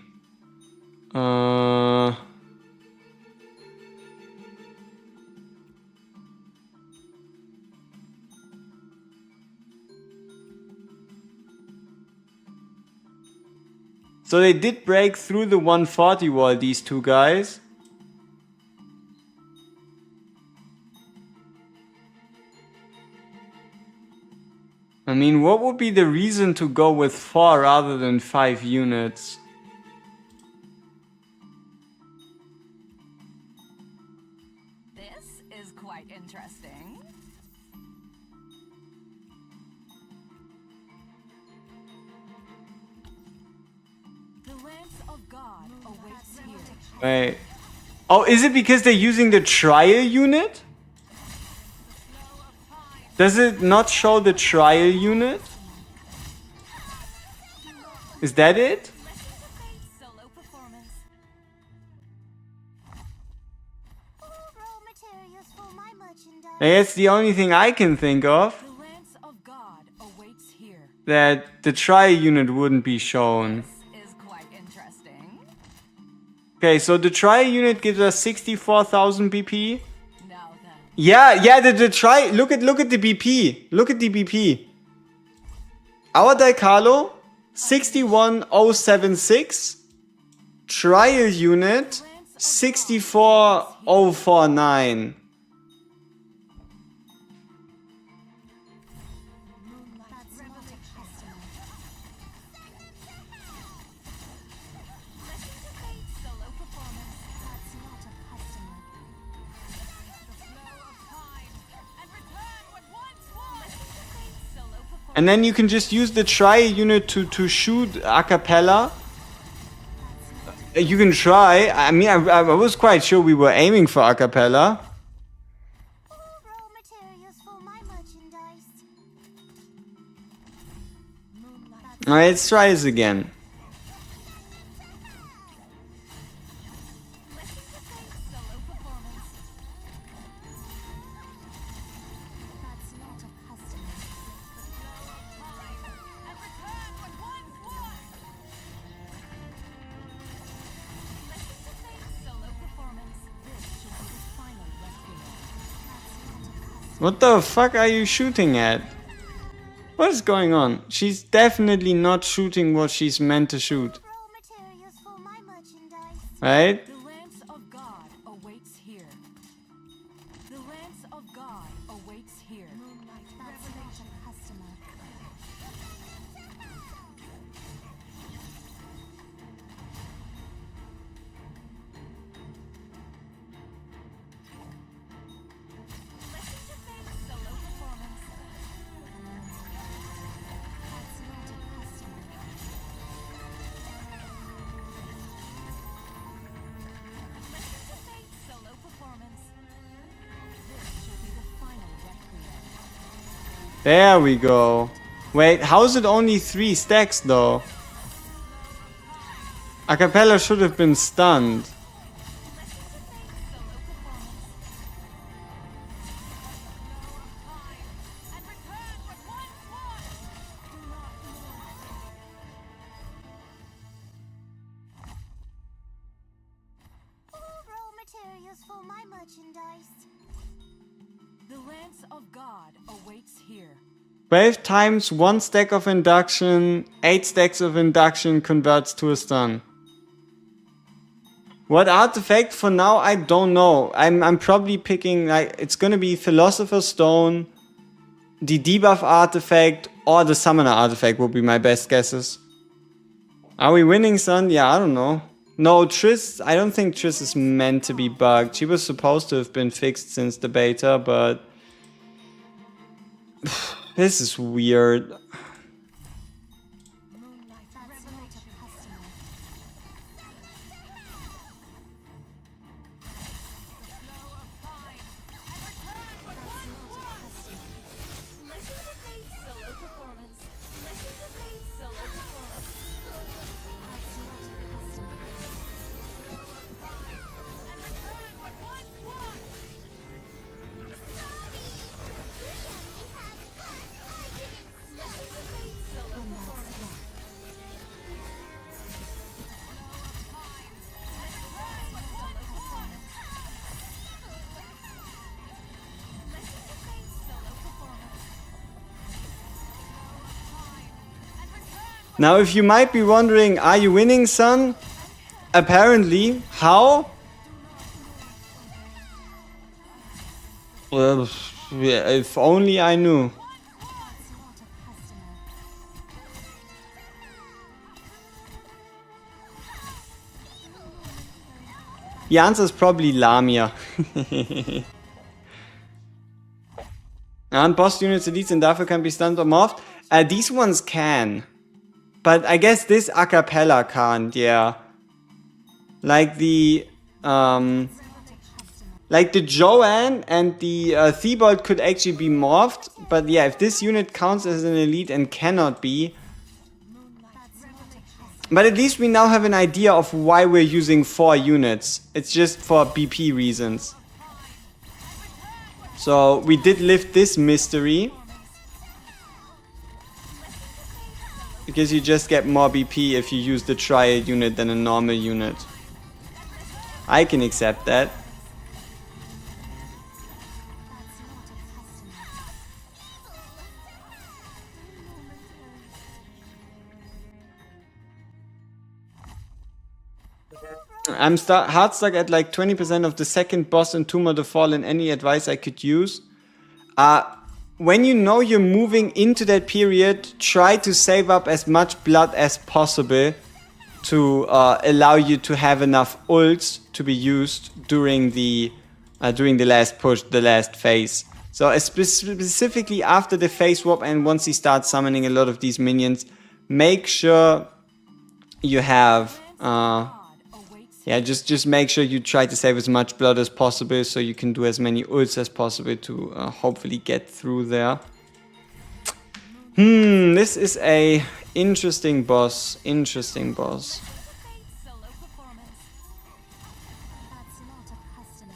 So they did break through the 140 wall, these two guys. I mean, what would be the reason to go with 4 rather than 5 units? This is quite interesting. The lance of God awaits here. Wait. Oh, is it because they're using the trial unit? Does it not show the trial unit? Is that it? Solo performance. Raw materials for my merchandise. That's the only thing I can think of. The lance of God awaits here. That the trial unit wouldn't be shown. This is quite interesting. Okay, so the trial unit gives us 64,000 BP. Now then, Yeah, the try. Look at the BP. Look at the BP. Our Daikalo 61076. Trial unit 64049. That's not a customer. listen to fate's solo performance. That's not a customer. The flow of time and return what once was. Listen to fate's solo performance. And then you can just use the trial unit to shoot a cappella. You can try. I mean, I was quite sure we were aiming for a cappella. Raw materials for my merchandise. Alright, let's try this again. Listen to fate's solo performance. That's not a customer. And return what once was. Listen to fate's solo performance. This should be the final rescue. What the fuck are you shooting at? What is going on? She's definitely not shooting what she's meant to shoot. Raw materials for my merchandise. Right? The lance of God awaits here. The lance of God awaits here. That's not a customer. Solo performance. That's not a customer. Solo performance. This shall be the final requiem. There we go. Wait, how is it only 3 stacks though? Acapella should have been stunned. And return what once was. All raw materials for my merchandise. The lance of God awaits here. 12 times 1 stack of induction, 8 stacks of induction converts to a stun. What artifact? For now, I don't know. I'm probably picking, like, it's gonna be Philosopher's Stone, the debuff artifact, or the summoner artifact would be my best guesses. Are we winning, son? Yeah, I don't know. No, Triss, I don't think Triss is meant to be bugged. She was supposed to have been fixed since the beta, but this is weird. That's not a customer. Solo performance. Solo performance. Now, if you might be wondering, are you winning, son? Apparently. How? Well, yeah, if only I knew. The answer is probably Lamia. And boss units, elites, and dafür can be stunned or morphed. These ones can. But I guess this a cappella can't, yeah. Like the Joanne and the Thibault could actually be morphed. But yeah, if this unit counts as an elite and cannot be. But at least we now have an idea of why we're using 4 units. It's just for BP reasons. So we did lift this mystery. Because you just get more BP if you use the triad unit than a normal unit. I can accept that. I'm hard stuck at like 20% of the second boss in Tomb of the Fallen. Any advice I could use? When you know you're moving into that period, try to save up as much blood as possible to allow you to have enough ults to be used during the last push, the last phase. So specifically after the phase swap and once you start summoning a lot of these minions, make sure you have yeah, just make sure you try to save as much blood as possible so you can do as many ults as possible to hopefully get through there. This is a interesting boss. Interesting boss. Solo performance. That's not a customer.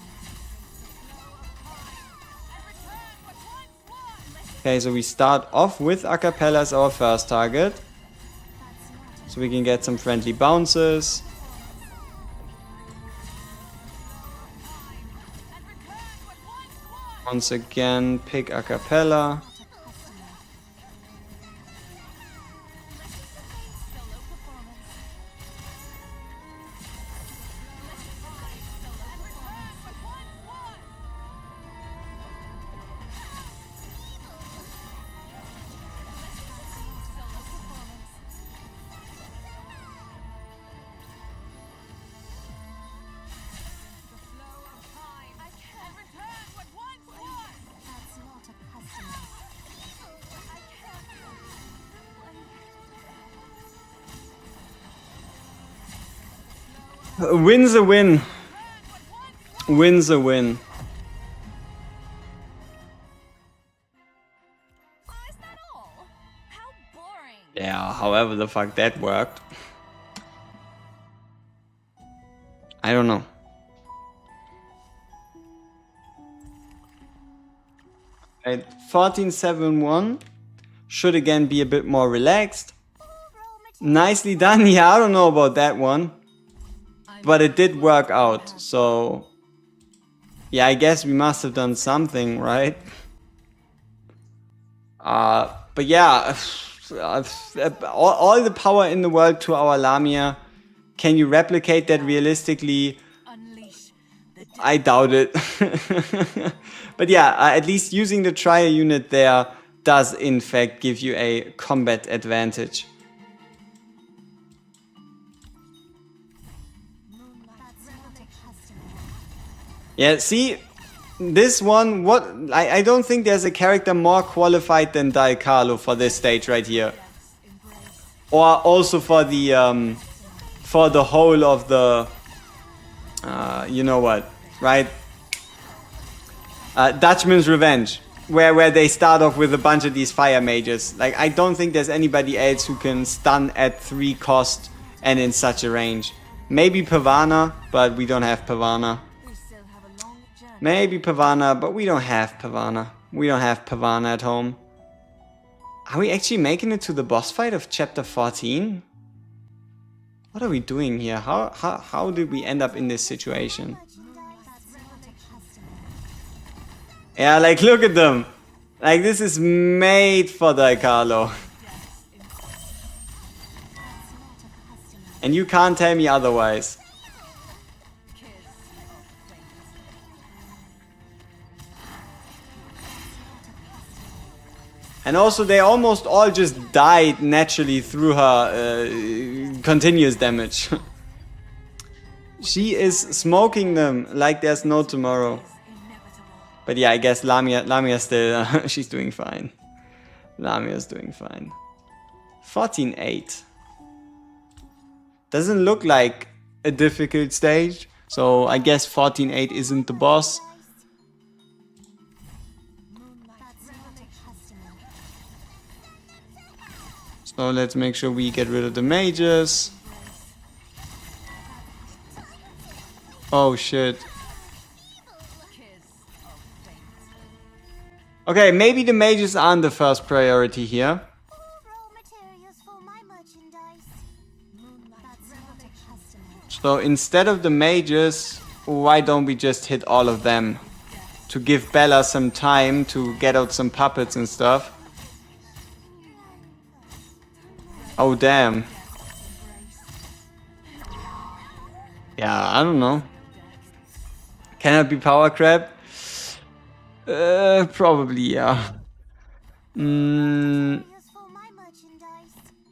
Okay, so we start off with Acapella as our first target. So we can get some friendly bounces. Once again, pick Acapella. Win's a win. Win's a win. Oh, is that all? How boring. Yeah, however the fuck that worked. I don't know. Right, 1471 should again be a bit more relaxed. Nicely done. Yeah, I don't know about that one. But it did work out. So yeah, I guess we must have done something, right? But yeah, all the power in the world to our Lamia. Can you replicate that realistically? Unleash the I doubt it. But yeah, at least using the trial unit there does in fact give you a combat advantage. Yeah, see, this one, I don't think there's a character more qualified than Daikalo for this stage right here. Or also for the whole of the, you know what, right? Dutchman's Revenge, where they start off with a bunch of these fire mages. Like, I don't think there's anybody else who can stun at 3 cost and in such a range. Maybe Pavana, but we don't have Pavana. Maybe Pavana, but we don't have Pavana. We don't have Pavana at home. Are we actually making it to the boss fight of chapter 14? What are we doing here? How did we end up in this situation? Yeah, like, look at them. Like, this is made for Daikalo. And you can't tell me otherwise. And also, they almost all just died naturally through her continuous damage. She is smoking them like there's no tomorrow. But yeah, I guess Lamia still, she's doing fine. Lamia's doing fine. 14-8. Doesn't look like a difficult stage. So I guess 14-8 isn't the boss. So let's make sure we get rid of the mages. Oh shit. Okay, maybe the mages aren't the first priority here. So instead of the mages, why don't we just hit all of them? To give Bella some time to get out some puppets and stuff. Oh damn. Yeah, I don't know. Can it be power crab? Probably, yeah.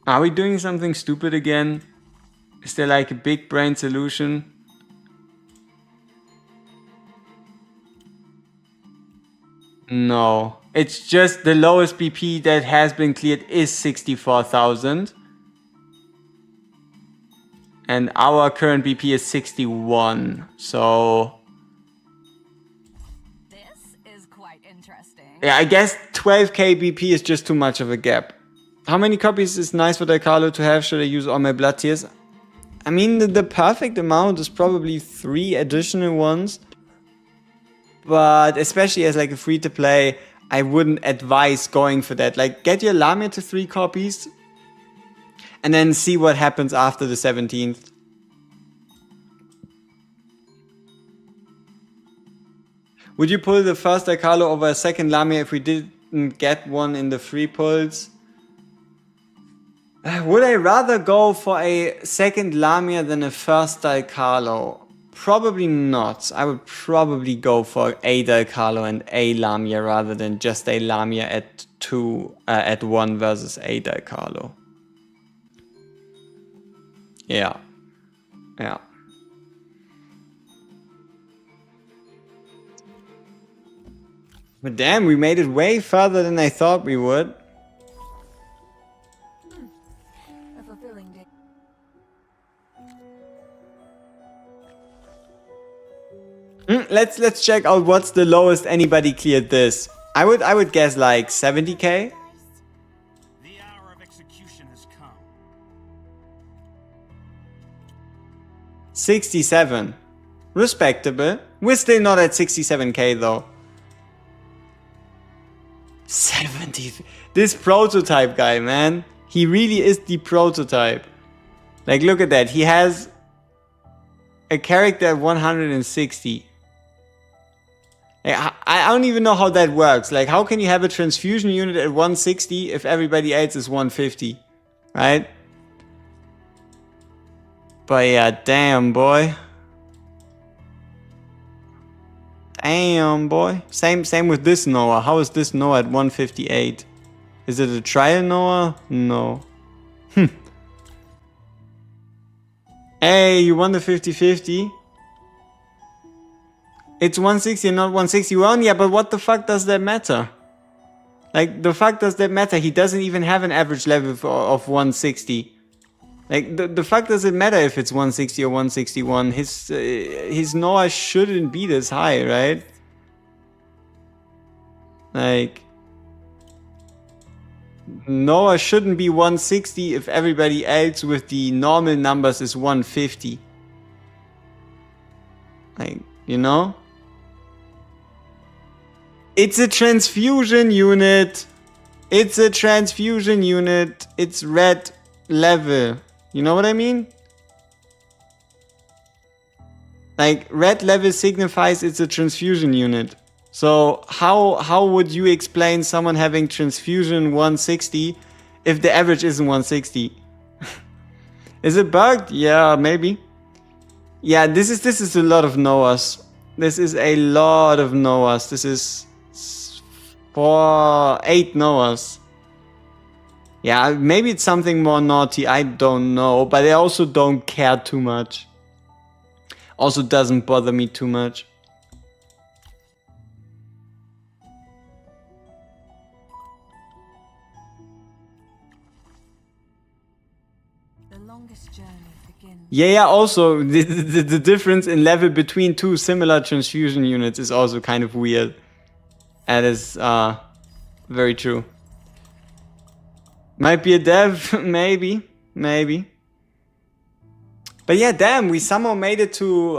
Are we doing something stupid again? Is there like a big brain solution? No. It's just the lowest BP that has been cleared is 64,000. And our current BP is 61. So This is quite interesting. yeah, I guess 12k BP is just too much of a gap. How many copies is nice for Daikalo to have? Should I use all my blood tears? I mean, the perfect amount is probably 3 additional ones. But especially as like a free to play, I wouldn't advise going for that. Like, get your Lamia to 3 copies. And then see what happens after the 17th. Would you pull the first Daikalo over a second Lamia if we didn't get one in the free pulls? Would I rather go for a second Lamia than a first Daikalo? Probably not. I would probably go for a Daikalo and a Lamia rather than just a Lamia at 1 versus a Daikalo. Yeah. Yeah. But damn, we made it way further than I thought we would. A fulfilling day. Let's check out what's the lowest anybody cleared this. I would guess like 70k. The hour of execution has come. 67. Respectable. We're still not at 67k though. 70. This prototype guy, man. He really is the prototype. Like, look at that. He has a character at 160. Like, I don't even know how that works. Like, how can you have a transfusion unit at 160 if everybody else is 150? Right? But yeah, damn, boy. Damn, boy. Same with this Noah. How is this Noah at 158? Is it a trial Noah? No. Hey, you won the 50-50. It's 160 and not 161. Yeah, but what the fuck does that matter? Like, the fuck does that matter? He doesn't even have an average level of 160. Like, the fuck does it matter if it's 160 or 161? His Noah shouldn't be this high, right? Like, Noah shouldn't be 160 if everybody else with the normal numbers is 150. Like, you know? It's a transfusion unit. It's a transfusion unit. It's red level. You know what I mean? Like, red level signifies it's a transfusion unit. So how would you explain someone having transfusion 160 if the average isn't 160? Is it bugged? Yeah, maybe. Yeah, this is a lot of Noahs. This is a lot of Noahs. This is 8 Noahs. Yeah, maybe it's something more naughty. I don't know, but I also don't care too much. Also doesn't bother me too much. The longest journey begins. Yeah, also, the difference in level between two similar transfusion units is also kind of weird. That is very true. Might be a dev, maybe. But yeah, damn, we somehow made it to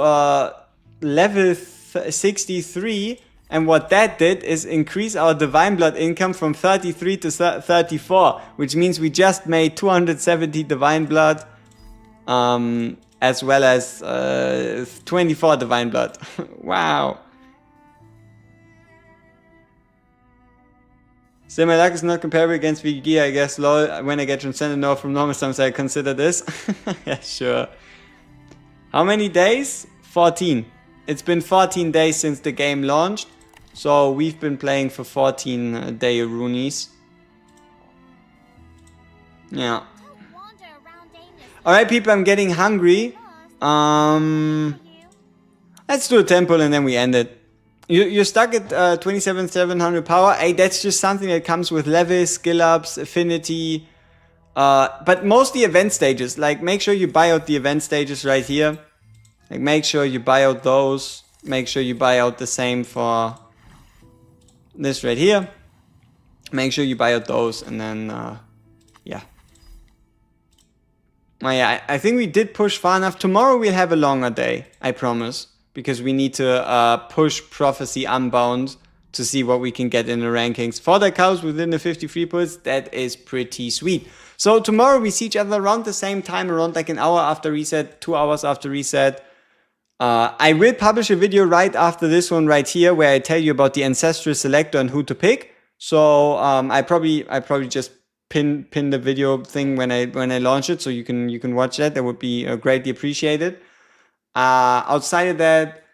level 63. And what that did is increase our Divine Blood income from 33 to 34. Which means we just made 270 Divine Blood. As well as 24 Divine Blood. Wow. Still, my luck is not comparable against VG, I guess. Lol, when I get Transcendent Nova from normal sums, I consider this. Yeah, sure. How many days? 14. It's been 14 days since the game launched. So we've been playing for 14 day Roonies. Yeah. Alright, people, I'm getting hungry. Let's do a temple and then we end it. You're stuck at 27,700 power. Hey, that's just something that comes with levels, skill ups, affinity. But mostly event stages. Like, make sure you buy out the event stages right here. Like, make sure you buy out those. Make sure you buy out the same for this right here. Make sure you buy out those and then, yeah. Oh, yeah, I think we did push far enough. Tomorrow we'll have a longer day, I promise. Because we need to push Prophecy Unbound to see what we can get in the rankings. For the cows within the 53 pulls, that is pretty sweet. So tomorrow we see each other around the same time, around like an hour after reset, 2 hours after reset. I will publish a video right after this one right here where I tell you about the Ancestral Selector and who to pick. So I probably just pin the video thing when I launch it, so you can watch that. That would be greatly appreciated. Outside of that,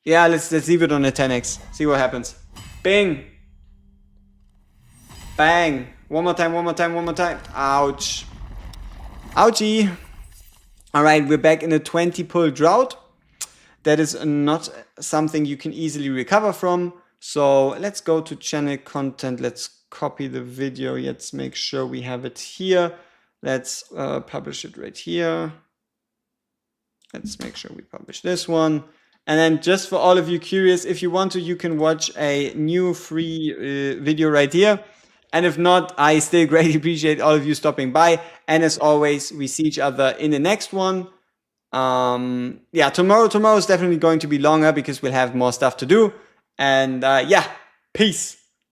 yeah, let's leave it on a 10x. See what happens. Bing. Bang. One more time. Ouch. Ouchie. Alright, we're back in a 20 pull drought. That is not something you can easily recover from. So let's go to channel content. Let's copy the video. Let's make sure we have it here. Let's publish it right here. Let's make sure we publish this one. And then just for all of you curious, if you want to, you can watch a new free video right here. And if not, I still greatly appreciate all of you stopping by. And as always, we see each other in the next one. Yeah, tomorrow is definitely going to be longer because we'll have more stuff to do. And yeah, peace.